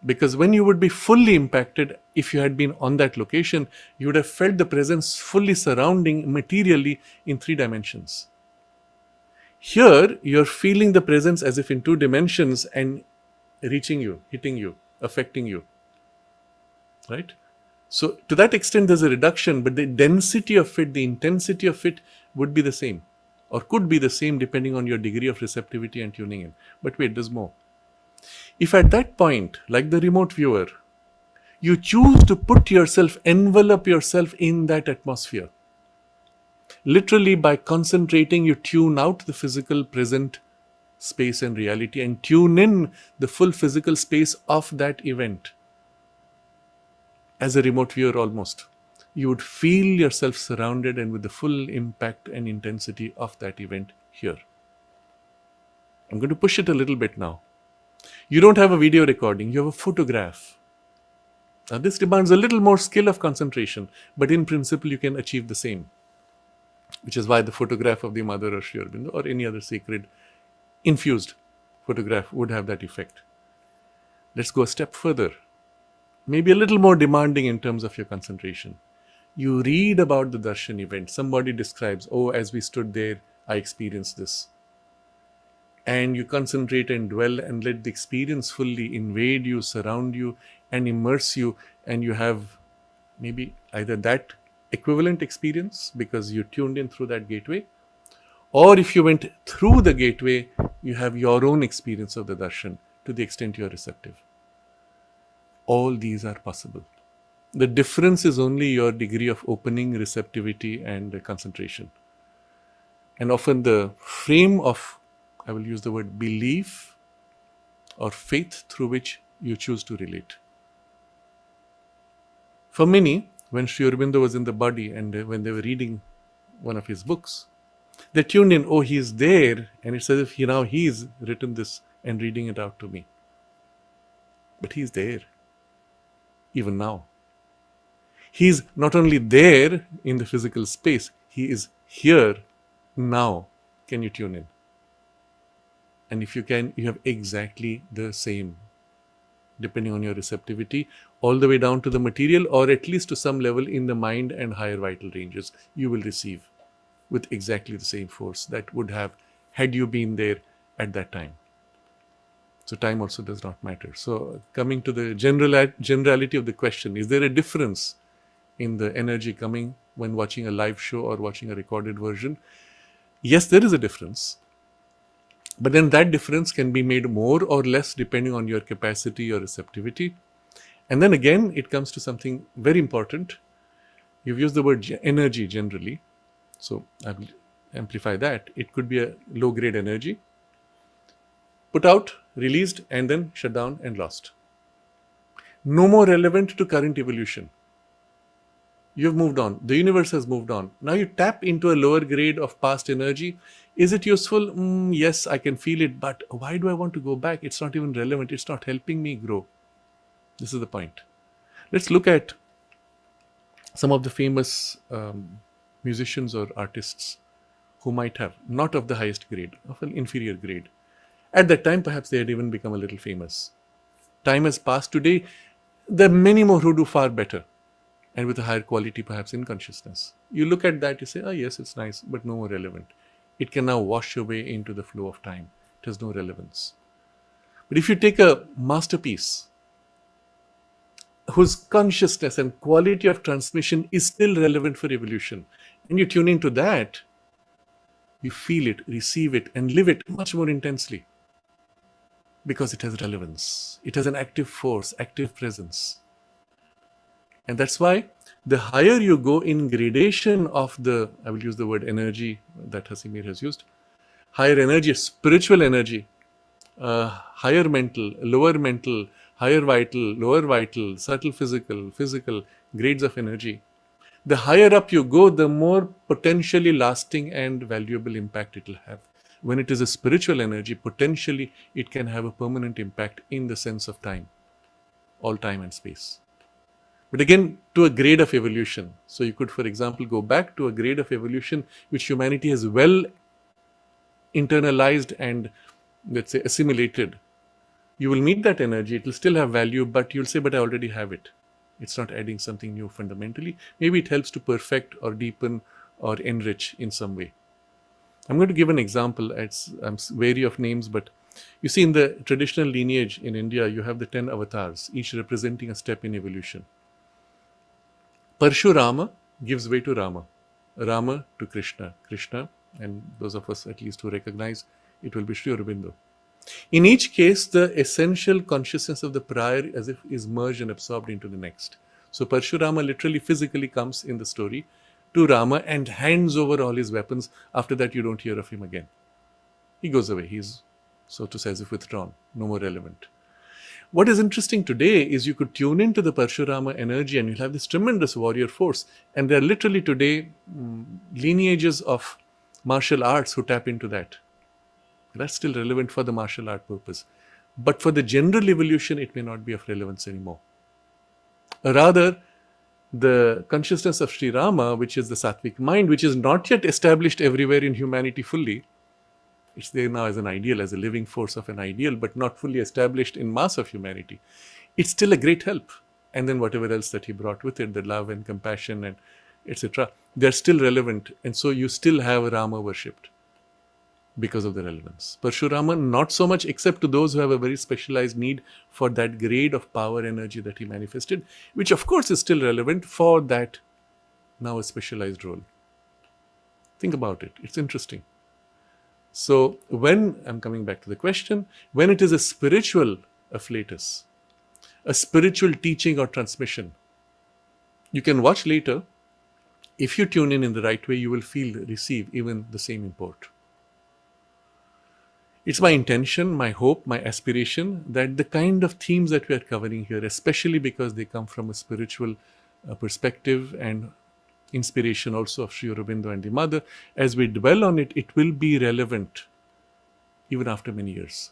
because when you would be fully impacted, if you had been on that location, you would have felt the presence fully surrounding materially in 3 dimensions. Here, you're feeling the presence as if in 2 dimensions and reaching you, hitting you, affecting you. Right? So, to that extent, there's a reduction, but the density of it, the intensity of it would be the same, or could be the same depending on your degree of receptivity and tuning in. But wait, there's more. If at that point, like the remote viewer, you choose to put yourself, envelop yourself in that atmosphere, literally by concentrating, you tune out the physical present space and reality and tune in the full physical space of that event. As a remote viewer almost, you would feel yourself surrounded and with the full impact and intensity of that event here. I'm going to push it a little bit now. You don't have a video recording, you have a photograph. Now this demands a little more skill of concentration, but in principle you can achieve the same. Which is why the photograph of the mother or Sri Aurobindo or any other sacred infused photograph would have that effect. Let's go a step further. Maybe a little more demanding in terms of your concentration. You read about the darshan event. Somebody describes, oh, as we stood there, I experienced this. And you concentrate and dwell and let the experience fully invade you, surround you, and immerse you. And you have maybe either that equivalent experience because you tuned in through that gateway. Or if you went through the gateway, you have your own experience of the darshan to the extent you are receptive. All these are possible. The difference is only your degree of opening, receptivity, and concentration. And often the frame of, I will use the word belief or faith through which you choose to relate. For many, when Sri Aurobindo was in the body and when they were reading one of his books, they tuned in, oh, he's there, and it's as if he's written this and reading it out to me. But he's there. Even now. He's not only there in the physical space, he is here now. Can you tune in? And if you can, you have exactly the same, depending on your receptivity, all the way down to the material, or at least to some level in the mind and higher vital ranges, you will receive with exactly the same force that would have had you been there at that time. So time also does not matter. So coming to the generality of the question, is there a difference in the energy coming when watching a live show or watching a recorded version? Yes, there is a difference, but then that difference can be made more or less depending on your capacity or receptivity. And then again, it comes to something very important. You've used the word energy generally, so I will amplify that. It could be a low-grade energy, put out, released, and then shut down and lost. No more relevant to current evolution. You've moved on. The universe has moved on. Now you tap into a lower grade of past energy. Is it useful? Yes, I can feel it, but why do I want to go back? It's not even relevant. It's not helping me grow. This is the point. Let's look at some of the famous musicians or artists who might have, not of the highest grade, of an inferior grade. At that time, perhaps they had even become a little famous. Time has passed. Today, there are many more who do far better and with a higher quality, perhaps, in consciousness. You look at that, you say, oh, yes, it's nice, but no more relevant. It can now wash away into the flow of time. It has no relevance. But if you take a masterpiece whose consciousness and quality of transmission is still relevant for evolution, and you tune into that, you feel it, receive it, and live it much more intensely because it has relevance. It has an active force, active presence. And that's why the higher you go in gradation of the, I will use the word energy that Hasimir has used, higher energy, spiritual energy, higher mental, higher vital, lower vital, subtle physical grades of energy. The higher up you go, the more potentially lasting and valuable impact it will have. When it is a spiritual energy, potentially it can have a permanent impact in the sense of time, all time and space. But again, to a grade of evolution. So you could, for example, go back to a grade of evolution which humanity has well internalized and, let's say, assimilated. You will meet that energy, it will still have value, but you'll say, but I already have it. It's not adding something new fundamentally. Maybe it helps to perfect or deepen or enrich in some way. I'm going to give an example. I'm wary of names, but you see, in the traditional lineage in India, you have the 10 avatars, each representing a step in evolution. Parshurama gives way to Rama, Rama to Krishna, Krishna, and those of us at least who recognize it will be Sri Aurobindo. In each case, the essential consciousness of the prior as if is merged and absorbed into the next. So Parshurama literally physically comes in the story to Rama and hands over all his weapons. After that, you don't hear of him again. He goes away. He's, so to say, as if withdrawn, no more relevant. What is interesting today is you could tune into the Parshurama energy and you'll have this tremendous warrior force. And there are literally today lineages of martial arts who tap into that. That's still relevant for the martial art purpose. But for the general evolution, it may not be of relevance anymore. Rather, the consciousness of Sri Rama, which is the sattvic mind, which is not yet established everywhere in humanity fully, it's there now as an ideal, as a living force of an ideal, but not fully established in mass of humanity. It's still a great help. And then whatever else that he brought with it, the love and compassion and etc., they're still relevant. And so you still have Rama worshipped because of the relevance. Parshurama, not so much, except to those who have a very specialized need for that grade of power energy that he manifested, which of course is still relevant for that now a specialized role. Think about it. It's interesting. So when, I'm coming back to the question, when it is a spiritual afflatus, a spiritual teaching or transmission, you can watch later. If you tune in the right way, you will feel, receive even the same import. It's my intention, my hope, my aspiration that the kind of themes that we are covering here, especially because they come from a spiritual perspective and inspiration also of Sri Aurobindo and the Mother, as we dwell on it, it will be relevant even after many years.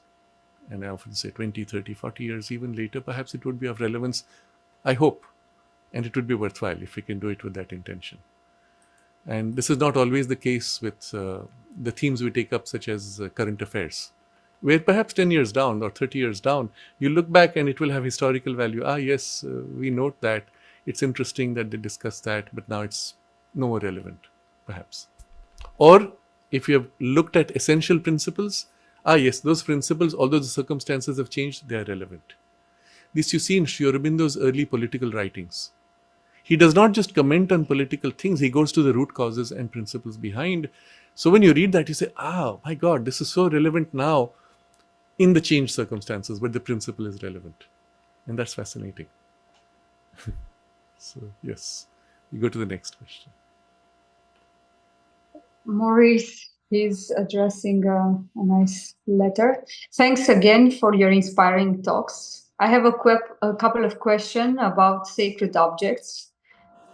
And I often say 20, 30, 40 years, even later, perhaps it would be of relevance, I hope. And it would be worthwhile if we can do it with that intention. And this is not always the case with the themes we take up, such as current affairs, where perhaps 10 years down or 30 years down, you look back and it will have historical value. Yes, we note that. It's interesting that they discuss that, but now it's no more relevant, perhaps. Or if you have looked at essential principles, yes, those principles, although the circumstances have changed, they are relevant. This you see in Sri Aurobindo's early political writings. He does not just comment on political things, he goes to the root causes and principles behind. So when you read that, you say, my God, this is so relevant now in the changed circumstances, but the principle is relevant. And that's fascinating. So, yes, we go to the next question. Maurice is addressing a nice letter. Thanks again for your inspiring talks. I have a couple of questions about sacred objects.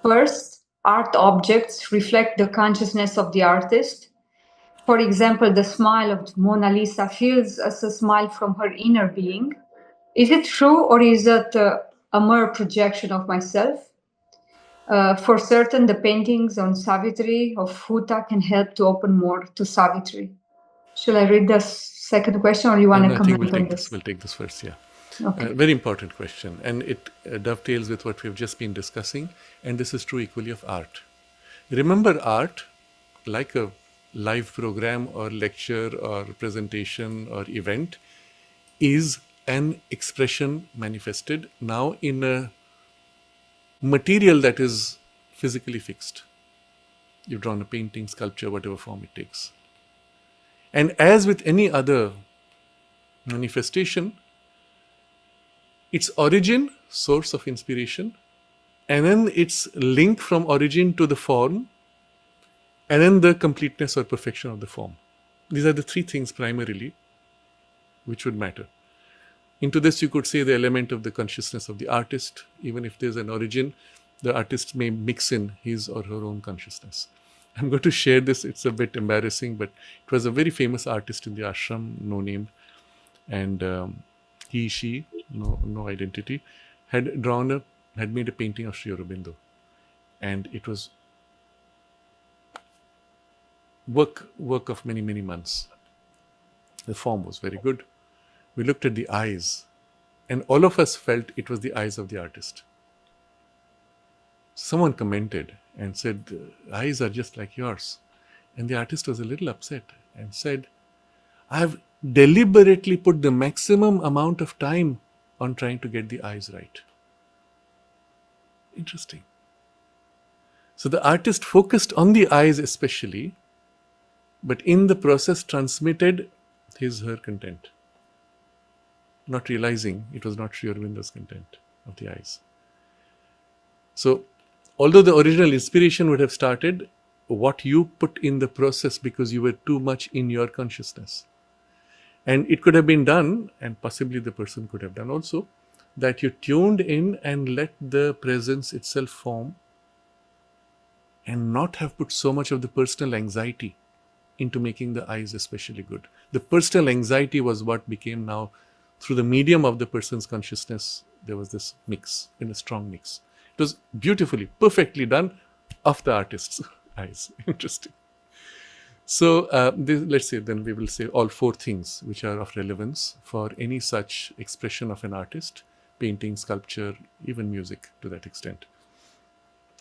First, art objects reflect the consciousness of the artist. For example, the smile of Mona Lisa feels as a smile from her inner being. Is it true, or is it a mere projection of myself? For certain, the paintings on Savitri of Huta can help to open more to Savitri. Shall I read the second question, or you want to I think comment on this? We'll take this first, yeah. Okay. Very important question, and it dovetails with what we've just been discussing, and this is true equally of art. Remember, art, like a live program or lecture or presentation or event, is an expression manifested now in a material that is physically fixed. You've drawn a painting, sculpture, whatever form it takes. And as with any other manifestation, its origin, source of inspiration, and then its link from origin to the form, and then the completeness or perfection of the form. These are the three things primarily which would matter. Into this, you could say the element of the consciousness of the artist. Even if there's an origin, the artist may mix in his or her own consciousness. I'm going to share this. It's a bit embarrassing, but it was a very famous artist in the ashram, no name, and she, no identity, had made a painting of Sri Aurobindo, and it was work of many months. The form was very good. We looked at the eyes, and all of us felt it was the eyes of the artist. Someone commented and said, eyes are just like yours. And the artist was a little upset and said, I've deliberately put the maximum amount of time on trying to get the eyes right. Interesting. So the artist focused on the eyes especially, but in the process transmitted her content, not realizing it was not Sri Aurobindo's content of the eyes. So, although the original inspiration would have started, what you put in the process because you were too much in your consciousness. And it could have been done, and possibly the person could have done also, that you tuned in and let the presence itself form and not have put so much of the personal anxiety into making the eyes especially good. The personal anxiety was what became now, through the medium of the person's consciousness, there was this mix, in a strong mix. It was beautifully, perfectly done of the artist's eyes. Interesting. So let's say then we will say all four things which are of relevance for any such expression of an artist, painting, sculpture, even music to that extent.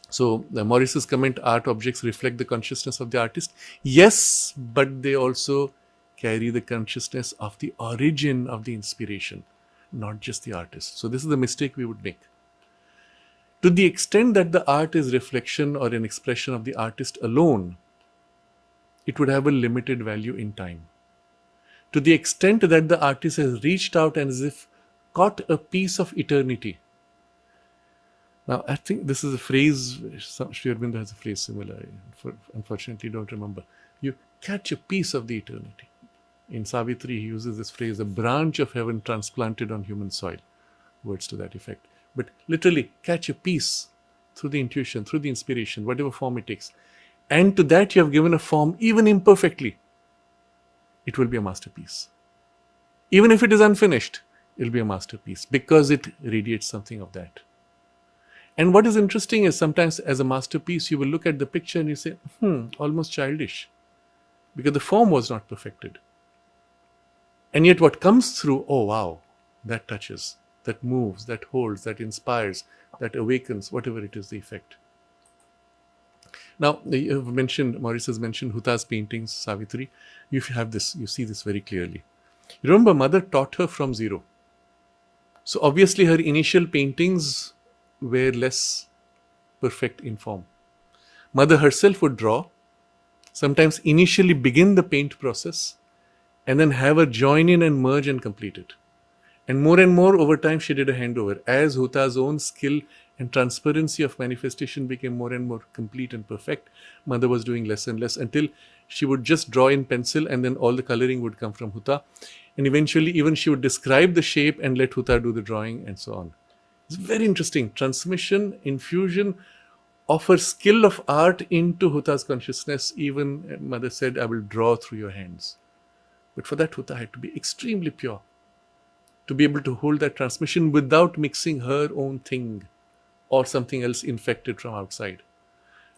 So Maurice's comment, art objects reflect the consciousness of the artist. Yes, but they also carry the consciousness of the origin of the inspiration, not just the artist. So this is the mistake we would make. To the extent that the art is reflection or an expression of the artist alone, it would have a limited value in time. To the extent that the artist has reached out and as if caught a piece of eternity. Now, I think this is a phrase, Sri Aurobindo has a phrase similar, unfortunately don't remember. You catch a piece of the eternity. In Savitri, he uses this phrase, a branch of heaven transplanted on human soil, words to that effect. But literally, catch a piece through the intuition, through the inspiration, whatever form it takes. And to that you have given a form, even imperfectly. It will be a masterpiece. Even if it is unfinished, it will be a masterpiece because it radiates something of that. And what is interesting is sometimes as a masterpiece, you will look at the picture and you say, almost childish, because the form was not perfected. And yet what comes through, oh wow, that touches, that moves, that holds, that inspires, that awakens, whatever it is, the effect. Now, you have mentioned, Maurice has mentioned Huta's paintings, Savitri. You have this, you see this very clearly. You remember, mother taught her from zero. So obviously her initial paintings were less perfect in form. Mother herself would draw, sometimes initially begin the paint process and then have her join in and merge and complete it. And more over time, she did a handover. As Huta's own skill and transparency of manifestation became more and more complete and perfect, Mother was doing less and less until she would just draw in pencil and then all the coloring would come from Huta. And eventually, even she would describe the shape and let Huta do the drawing and so on. It's very interesting. Transmission, infusion of her skill of art into Huta's consciousness. Even Mother said, I will draw through your hands. But for that, Huta had to be extremely pure to be able to hold that transmission without mixing her own thing or something else infected from outside.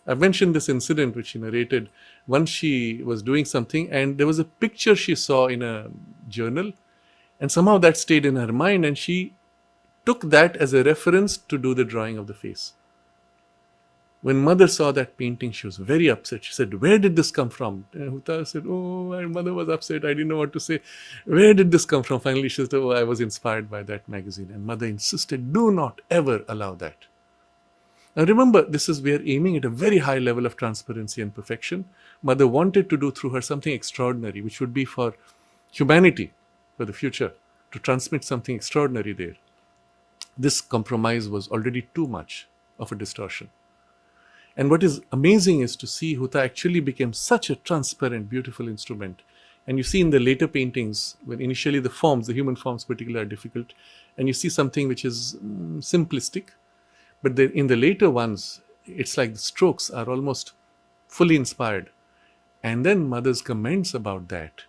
I've mentioned this incident which she narrated. Once she was doing something and there was a picture she saw in a journal, and somehow that stayed in her mind and she took that as a reference to do the drawing of the face. When Mother saw that painting, she was very upset. She said, where did this come from? And Huta said, oh, my mother was upset. I didn't know what to say. Where did this come from? Finally, she said, oh, I was inspired by that magazine. And Mother insisted, do not ever allow that. Now remember, we are aiming at a very high level of transparency and perfection. Mother wanted to do through her something extraordinary, which would be for humanity, for the future, to transmit something extraordinary there. This compromise was already too much of a distortion. And what is amazing is to see Huta actually became such a transparent, beautiful instrument. And you see in the later paintings, when initially the human forms particularly are difficult, and you see something which is simplistic, but in the later ones, it's like the strokes are almost fully inspired. And then Mother's comments about that.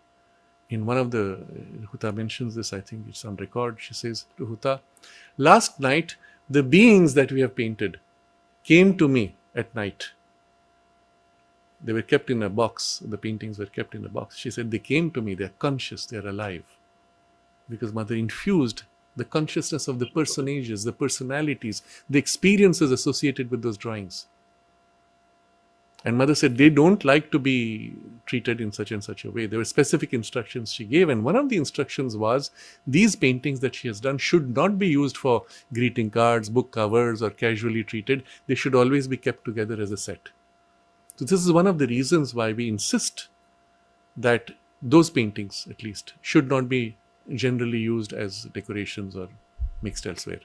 In one of Huta mentions this, I think it's on record, she says to Huta, last night, the beings that we have painted came to me at night. They were kept in a box. The paintings were kept in a box. She said, they came to me. They're conscious. They're alive. Because Mother infused the consciousness of the personages, the personalities, the experiences associated with those drawings. And Mother said, they don't like to be treated in such and such a way. There were specific instructions she gave. And one of the instructions was, these paintings that she has done should not be used for greeting cards, book covers, or casually treated. They should always be kept together as a set. So this is one of the reasons why we insist that those paintings, at least, should not be generally used as decorations or mixed elsewhere.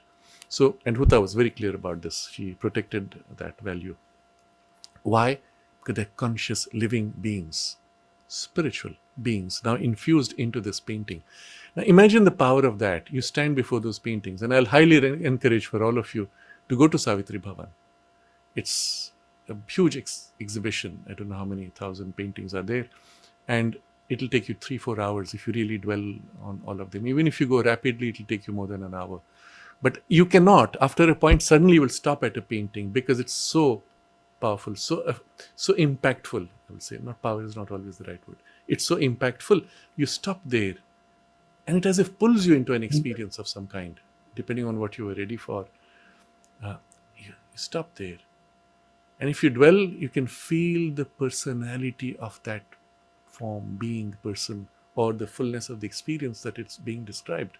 So, and Huta was very clear about this. She protected that value. Why? Because they're conscious living beings, spiritual beings, now infused into this painting. Now imagine the power of that. You stand before those paintings, and I'll highly encourage for all of you to go to Savitri Bhavan. It's a huge exhibition. I don't know how many thousand paintings are there. And it'll take you 3-4 hours if you really dwell on all of them. Even if you go rapidly, it'll take you more than an hour. But you cannot, after a point, suddenly you will stop at a painting because it's so powerful, so impactful, I would say. Not power is not always the right word. It's so impactful. You stop there and it as if pulls you into an experience of some kind, depending on what you were ready for. You stop there. And if you dwell, you can feel the personality of that form, being, person, or the fullness of the experience that it's being described.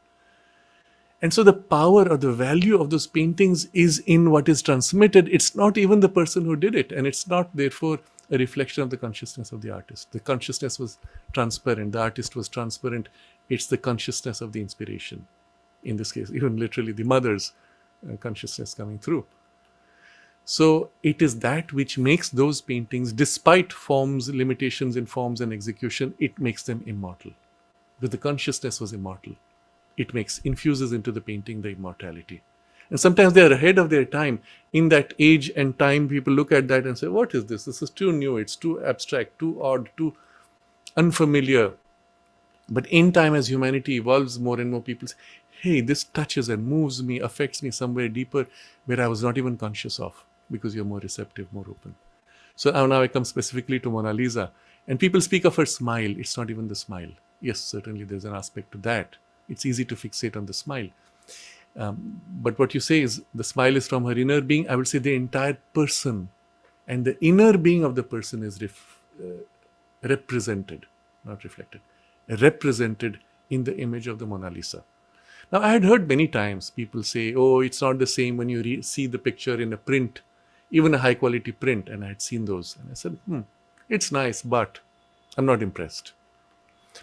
And so the power or the value of those paintings is in what is transmitted. It's not even the person who did it. And it's not, therefore, a reflection of the consciousness of the artist. The consciousness was transparent. The artist was transparent. It's the consciousness of the inspiration. In this case, even literally the mother's consciousness coming through. So it is that which makes those paintings, despite forms, limitations in forms and execution, it makes them immortal. Because the consciousness was immortal. It infuses into the painting the immortality. And sometimes they are ahead of their time. In that age and time, people look at that and say, what is this? This is too new. It's too abstract, too odd, too unfamiliar. But in time, as humanity evolves more and more, people say, hey, this touches and moves me, affects me somewhere deeper where I was not even conscious of, because you're more receptive, more open. So now I come specifically to Mona Lisa. And people speak of her smile. It's not even the smile. Yes, certainly there's an aspect to that. It's easy to fixate on the smile. But what you say is the smile is from her inner being. I would say the entire person. And the inner being of the person is represented, not reflected, represented in the image of the Mona Lisa. Now, I had heard many times people say, oh, it's not the same when you see the picture in a print, even a high quality print. And I had seen those. And I said, It's nice, but I'm not impressed.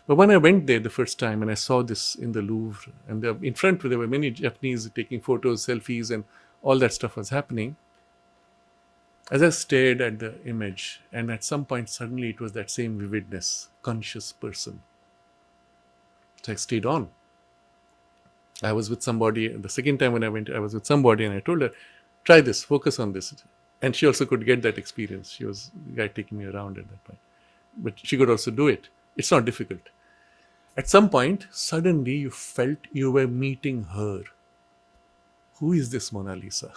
But when I went there the first time and I saw this in the Louvre, and in front there were many Japanese taking photos, selfies, and all that stuff was happening. As I stared at the image, and at some point suddenly it was that same vividness, conscious person. So I stayed on. I was with somebody, the second time when I went, I was with somebody and I told her, try this, focus on this. And she also could get that experience. She was the guy taking me around at that point. But she could also do it. It's not difficult. At some point, suddenly you felt you were meeting her. Who is this Mona Lisa?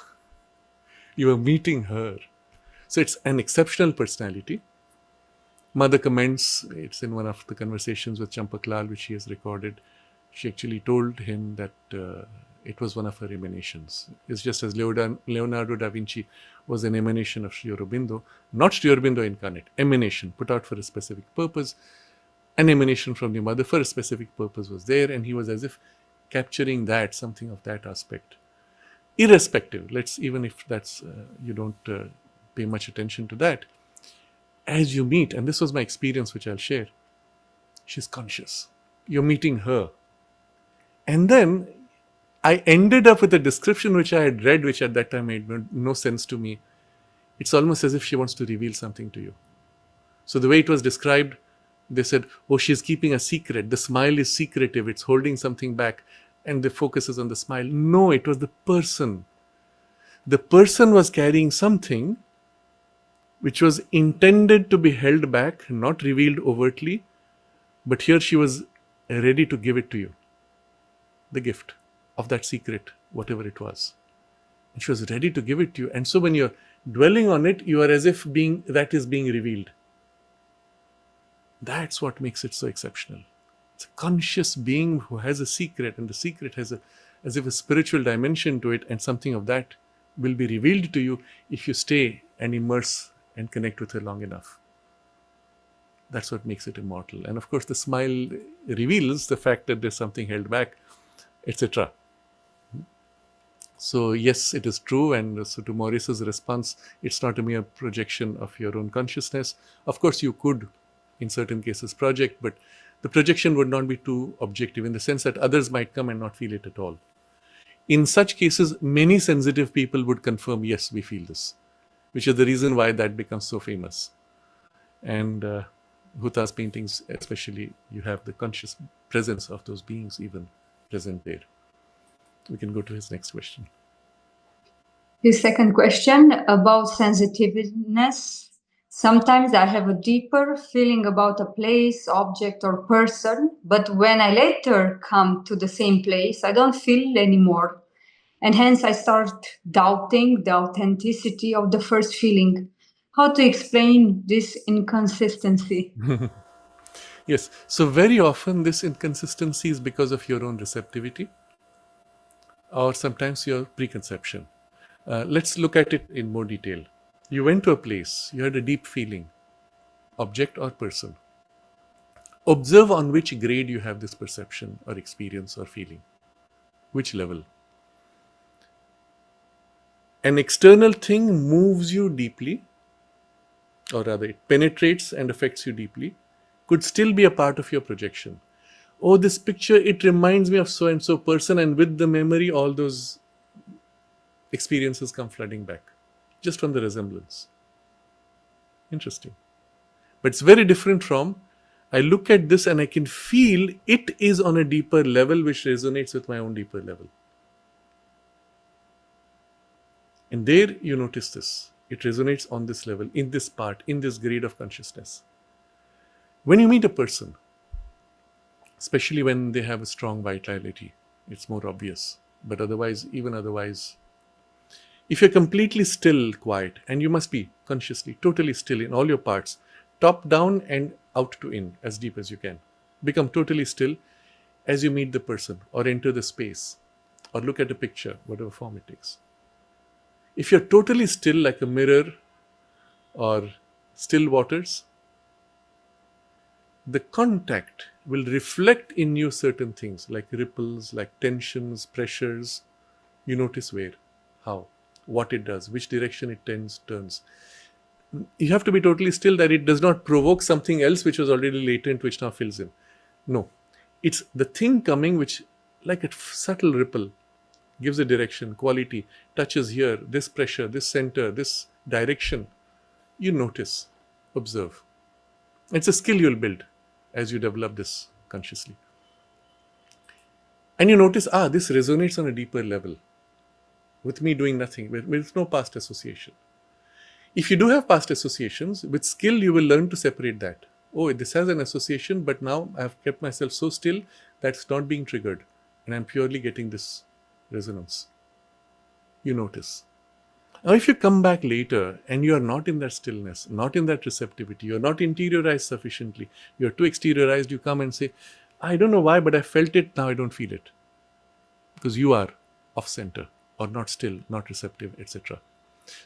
You were meeting her. So it's an exceptional personality. Mother comments, it's in one of the conversations with Champak Lal, which she has recorded. She actually told him that it was one of her emanations. It's just as Leonardo da Vinci was an emanation of Sri Aurobindo, not Sri Aurobindo incarnate, emanation, put out for a specific purpose. An emanation from the mother for a specific purpose was there, and he was as if capturing that, something of that aspect. Irrespective, even if that's, you don't pay much attention to that, as you meet, and this was my experience which I'll share, she's conscious. You're meeting her. And then I ended up with a description which I had read, which at that time made no sense to me. It's almost as if she wants to reveal something to you. So the way it was described, they said, oh, she's keeping a secret. The smile is secretive. It's holding something back. And the focus is on the smile. No, it was the person. The person was carrying something which was intended to be held back, not revealed overtly. But here she was ready to give it to you. The gift of that secret, whatever it was. And she was ready to give it to you. And so when you're dwelling on it, you are as if that is being revealed. That's what makes it so exceptional. It's a conscious being who has a secret, and the secret has as if a spiritual dimension to it, and something of that will be revealed to you if you stay and immerse and connect with her long enough. That's what makes it immortal. And of course, the smile reveals the fact that there's something held back, etc. So yes, it is true. And so to Maurice's response, it's not a mere projection of your own consciousness. Of course, you could, in certain cases, project, but the projection would not be too objective in the sense that others might come and not feel it at all. In such cases, many sensitive people would confirm, yes, we feel this, which is the reason why that becomes so famous. And Huta's paintings, especially, you have the conscious presence of those beings even present there. We can go to his next question. His second question about sensitiveness. Sometimes I have a deeper feeling about a place, object, or person, but when I later come to the same place, I don't feel anymore. And hence I start doubting the authenticity of the first feeling. How to explain this inconsistency? Yes, so very often this inconsistency is because of your own receptivity or sometimes your preconception. Let's look at it in more detail. You went to a place, you had a deep feeling, object or person. Observe on which grade you have this perception or experience or feeling. Which level? An external thing moves you deeply, or rather it penetrates and affects you deeply, could still be a part of your projection. Oh, this picture, it reminds me of so-and-so person, and with the memory, all those experiences come flooding back, just from the resemblance. Interesting. But it's very different from, I look at this and I can feel it is on a deeper level which resonates with my own deeper level. And there you notice this. It resonates on this level, in this part, in this grade of consciousness. When you meet a person, especially when they have a strong vitality, it's more obvious. But otherwise, even otherwise, if you're completely still, quiet, and you must be consciously, totally still in all your parts, top down and out to in, as deep as you can. Become totally still as you meet the person or enter the space or look at a picture, whatever form it takes. If you're totally still like a mirror or still waters, the contact will reflect in you certain things like ripples, like tensions, pressures. You notice where, how, what it does, which direction it turns. You have to be totally still that it does not provoke something else which was already latent, which now fills in. No. It's the thing coming which, like a subtle ripple, gives a direction, quality, touches here, this pressure, this center, this direction. You notice, observe. It's a skill you'll build as you develop this consciously. And you notice, this resonates on a deeper level with me doing nothing, with no past association. If you do have past associations, with skill you will learn to separate that. Oh, this has an association, but now I've kept myself so still that it's not being triggered, and I'm purely getting this resonance. You notice. Now, if you come back later and you are not in that stillness, not in that receptivity, you're not interiorized sufficiently, you're too exteriorized, you come and say, I don't know why, but I felt it, now I don't feel it. Because you are off center, or not still, not receptive, etc.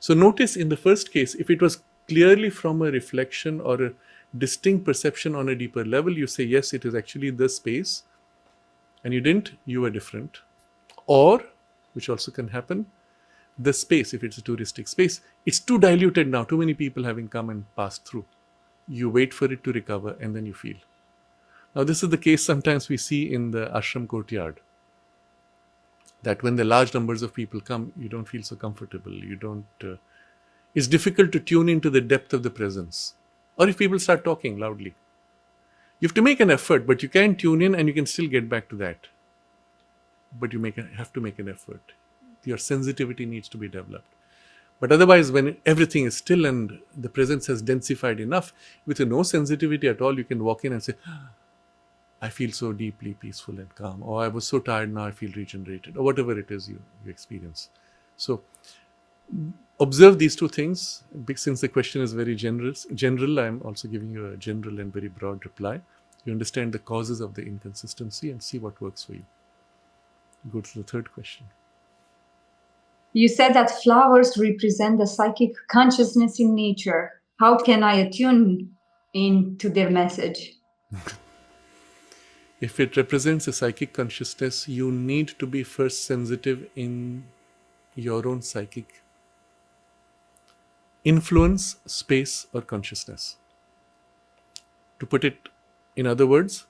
So notice in the first case, if it was clearly from a reflection or a distinct perception on a deeper level, you say, yes, it is actually the space, and you didn't, you were different. Or, which also can happen, the space, if it's a touristic space, it's too diluted now, too many people having come and passed through. You wait for it to recover and then you feel. Now, this is the case sometimes we see in the ashram courtyard, that when the large numbers of people come, you don't feel so comfortable. It's difficult to tune into the depth of the presence. Or if people start talking loudly, you have to make an effort, but you can tune in and you can still get back to that. But you have to make an effort. Your sensitivity needs to be developed. But otherwise, when everything is still and the presence has densified enough, with no sensitivity at all, you can walk in and say, I feel so deeply peaceful and calm, or I was so tired, now I feel regenerated, or whatever it is you experience. So observe these two things. Since the question is very general, I'm also giving you a general and very broad reply. You understand the causes of the inconsistency and see what works for you. Go to the third question. You said that flowers represent the psychic consciousness in nature. How can I attune into their message? If it represents a psychic consciousness, you need to be first sensitive in your own psychic influence, space, or consciousness. To put it in other words,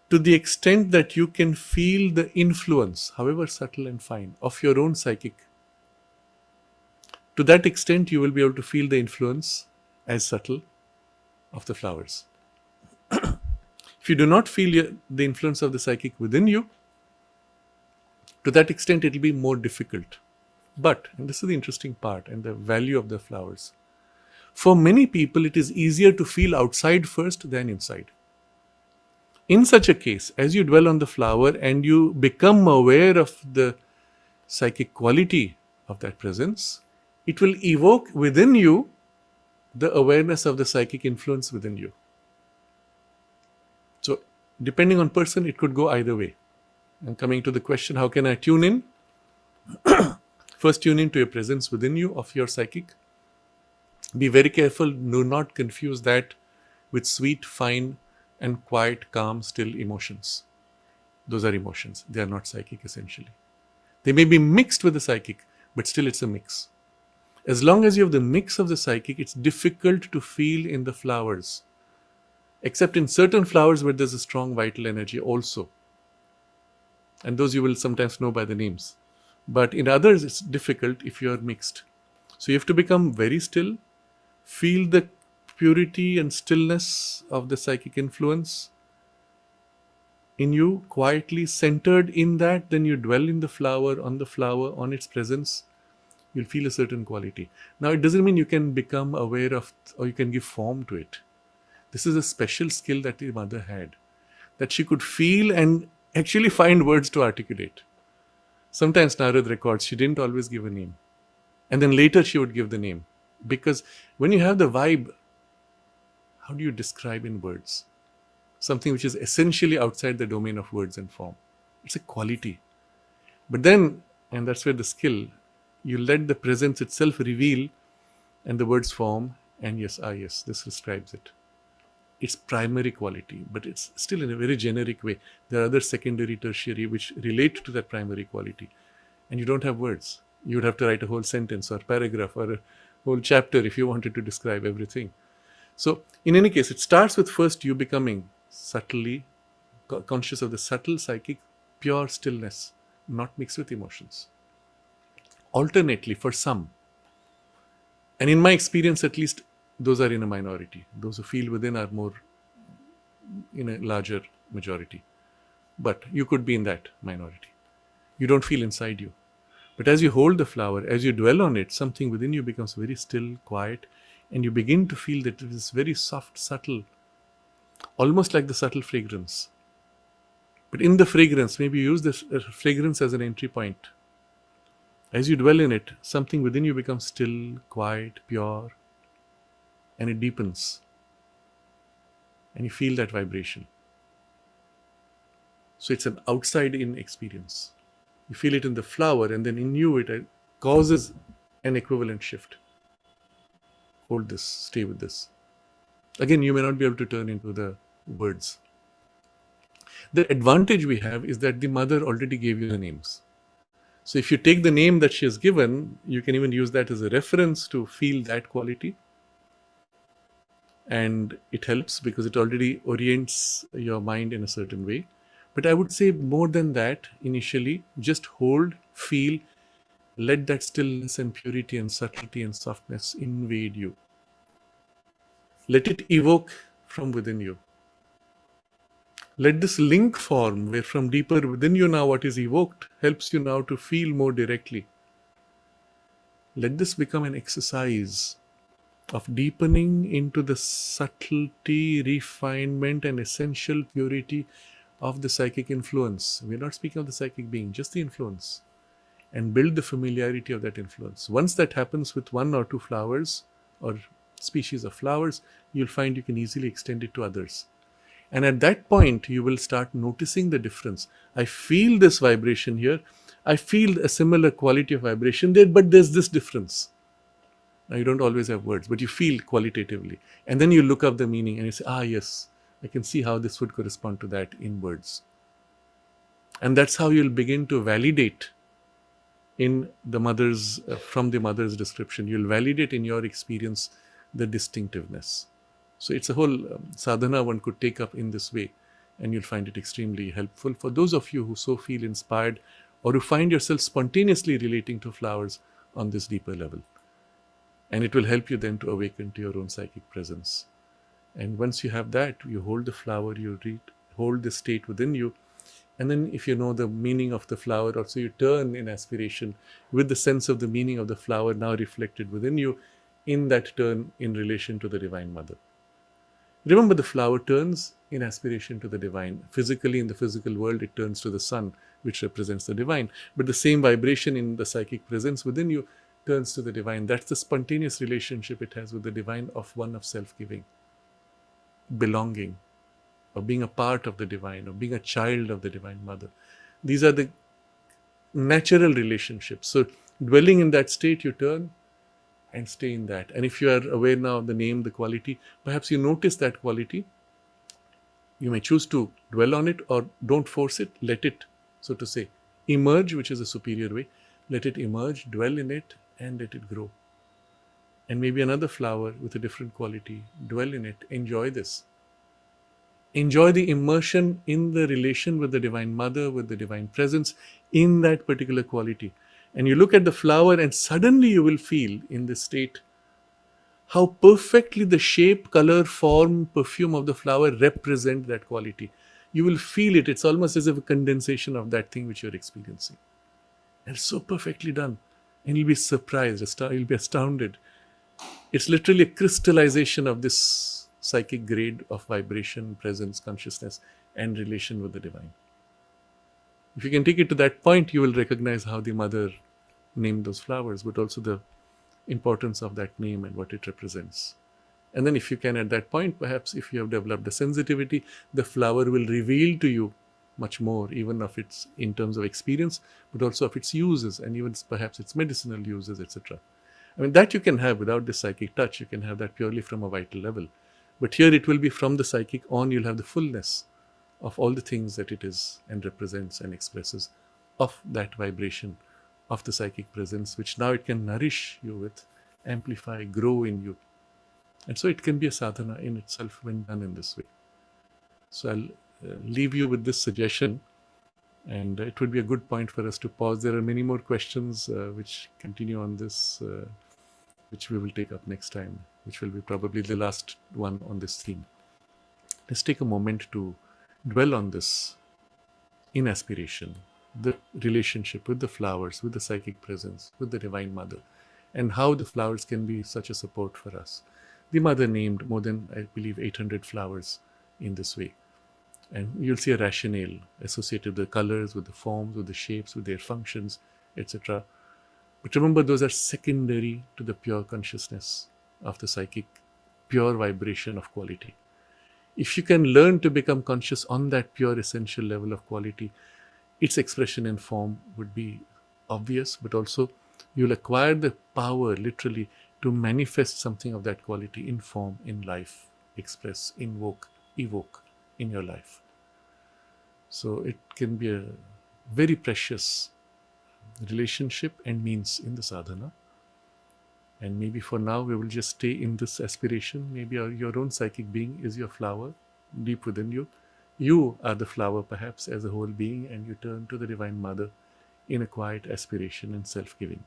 to the extent that you can feel the influence, however subtle and fine, of your own psychic, to that extent you will be able to feel the influence as subtle of the flowers. If you do not feel the influence of the psychic within you, to that extent it will be more difficult. But, and this is the interesting part and the value of the flowers, for many people it is easier to feel outside first than inside. In such a case, as you dwell on the flower and you become aware of the psychic quality of that presence, it will evoke within you the awareness of the psychic influence within you. So, depending on person, it could go either way. And coming to the question, how can I tune in? First, tune into your presence within you of your psychic. Be very careful, do not confuse that with sweet, fine, and quiet, calm, still emotions. Those are emotions. They are not psychic essentially. They may be mixed with the psychic, but still it's a mix. As long as you have the mix of the psychic, it's difficult to feel in the flowers. Except in certain flowers where there's a strong vital energy also. And those you will sometimes know by the names. But in others, it's difficult if you are mixed. So you have to become very still, feel the purity and stillness of the psychic influence in you, quietly centered in that. Then you dwell in the flower, on its presence. You'll feel a certain quality. Now, it doesn't mean you can become aware of, or you can give form to it. This is a special skill that the mother had, that she could feel and actually find words to articulate. Sometimes Narad records, she didn't always give a name. And then later she would give the name. Because when you have the vibe, how do you describe in words something which is essentially outside the domain of words and form? It's a quality. But then, and that's where the skill, you let the presence itself reveal and the words form, and yes, this describes it. It's primary quality, but it's still in a very generic way. There are other secondary, tertiary which relate to that primary quality. And you don't have words. You would have to write a whole sentence or paragraph or whole chapter if you wanted to describe everything. So, in any case, it starts with first you becoming subtly conscious of the subtle psychic pure stillness, not mixed with emotions. Alternately, for some, and in my experience at least, those are in a minority. Those who feel within are more in a larger majority. But you could be in that minority. You don't feel inside you. But as you hold the flower, as you dwell on it, something within you becomes very still, quiet, and you begin to feel that it is very soft, subtle, almost like the subtle fragrance. But in the fragrance, maybe you use this fragrance as an entry point. As you dwell in it, something within you becomes still, quiet, pure, and it deepens. And you feel that vibration. So it's an outside-in experience. You feel it in the flower, and then in you it causes an equivalent shift. Hold this, stay with this. Again, you may not be able to turn into the words. The advantage we have is that the mother already gave you the names. So if you take the name that she has given, you can even use that as a reference to feel that quality. And it helps because it already orients your mind in a certain way. But I would say more than that, initially, just hold, feel, let that stillness and purity and subtlety and softness invade you. Let it evoke from within you. Let this link form where from deeper within you now what is evoked helps you now to feel more directly. Let this become an exercise of deepening into the subtlety, refinement, and essential purity of the psychic influence. We're not speaking of the psychic being, just the influence. And build the familiarity of that influence. Once that happens with one or two flowers or species of flowers, you'll find you can easily extend it to others. And at that point, you will start noticing the difference. I feel this vibration here. I feel a similar quality of vibration there, but there's this difference. Now, you don't always have words, but you feel qualitatively. And then you look up the meaning and you say, yes, I can see how this would correspond to that in words. And that's how you'll begin to validate in the mother's, from the mother's description. You'll validate in your experience the distinctiveness. So it's a whole sadhana one could take up in this way, and you'll find it extremely helpful for those of you who so feel inspired or who find yourself spontaneously relating to flowers on this deeper level. And it will help you then to awaken to your own psychic presence. And once you have that, you hold the flower, you hold the state within you. And then if you know the meaning of the flower, also you turn in aspiration with the sense of the meaning of the flower now reflected within you in that turn in relation to the Divine Mother. Remember, the flower turns in aspiration to the divine. Physically, in the physical world, it turns to the sun, which represents the divine. But the same vibration in the psychic presence within you turns to the divine. That's the spontaneous relationship it has with the divine of one of self-giving, belonging, or being a part of the divine, or being a child of the Divine Mother. These are the natural relationships. So dwelling in that state, you turn and stay in that. And if you are aware now of the name, the quality, perhaps you notice that quality. You may choose to dwell on it or don't force it. Let it, so to say, emerge, which is a superior way. Let it emerge, dwell in it, and let it grow. And maybe another flower with a different quality, dwell in it, enjoy this. Enjoy the immersion in the relation with the Divine Mother, with the Divine Presence, in that particular quality. And you look at the flower and suddenly you will feel in this state how perfectly the shape, color, form, perfume of the flower represent that quality. You will feel it. It's almost as if a condensation of that thing which you're experiencing. And it's so perfectly done. And you'll be surprised, you'll be astounded. It's literally a crystallization of this psychic grade of vibration, presence, consciousness, and relation with the divine. If you can take it to that point, you will recognize how the mother named those flowers, but also the importance of that name and what it represents. And then if you can at that point, perhaps if you have developed a sensitivity, the flower will reveal to you much more, even of its, in terms of experience, but also of its uses and even perhaps its medicinal uses, etc. I mean, that you can have without the psychic touch. You can have that purely from a vital level. But here it will be from the psychic on, you'll have the fullness of all the things that it is and represents and expresses of that vibration of the psychic presence, which now it can nourish you with amplify, grow in you. And so it can be a sadhana in itself when done in this way. So I'll leave you with this suggestion, and it would be a good point for us to pause. There are many more questions which continue on this, which we will take up next time, which will be probably the last one on this theme. Let's take a moment to dwell on this in aspiration, the relationship with the flowers, with the psychic presence, with the Divine Mother, and how the flowers can be such a support for us. The Mother named more than, I believe, 800 flowers in this way. And you'll see a rationale associated with the colors, with the forms, with the shapes, with their functions, etc. But remember, those are secondary to the pure consciousness of the psychic, pure vibration of quality. If you can learn to become conscious on that pure essential level of quality, its expression in form would be obvious, but also you'll acquire the power literally to manifest something of that quality in form, in life, express, invoke, evoke in your life. So it can be a very precious relationship and means in the sadhana. And maybe for now we will just stay in this aspiration. Maybe your own psychic being is your flower deep within you. You are the flower perhaps as a whole being, and you turn to the Divine Mother in a quiet aspiration and self-giving.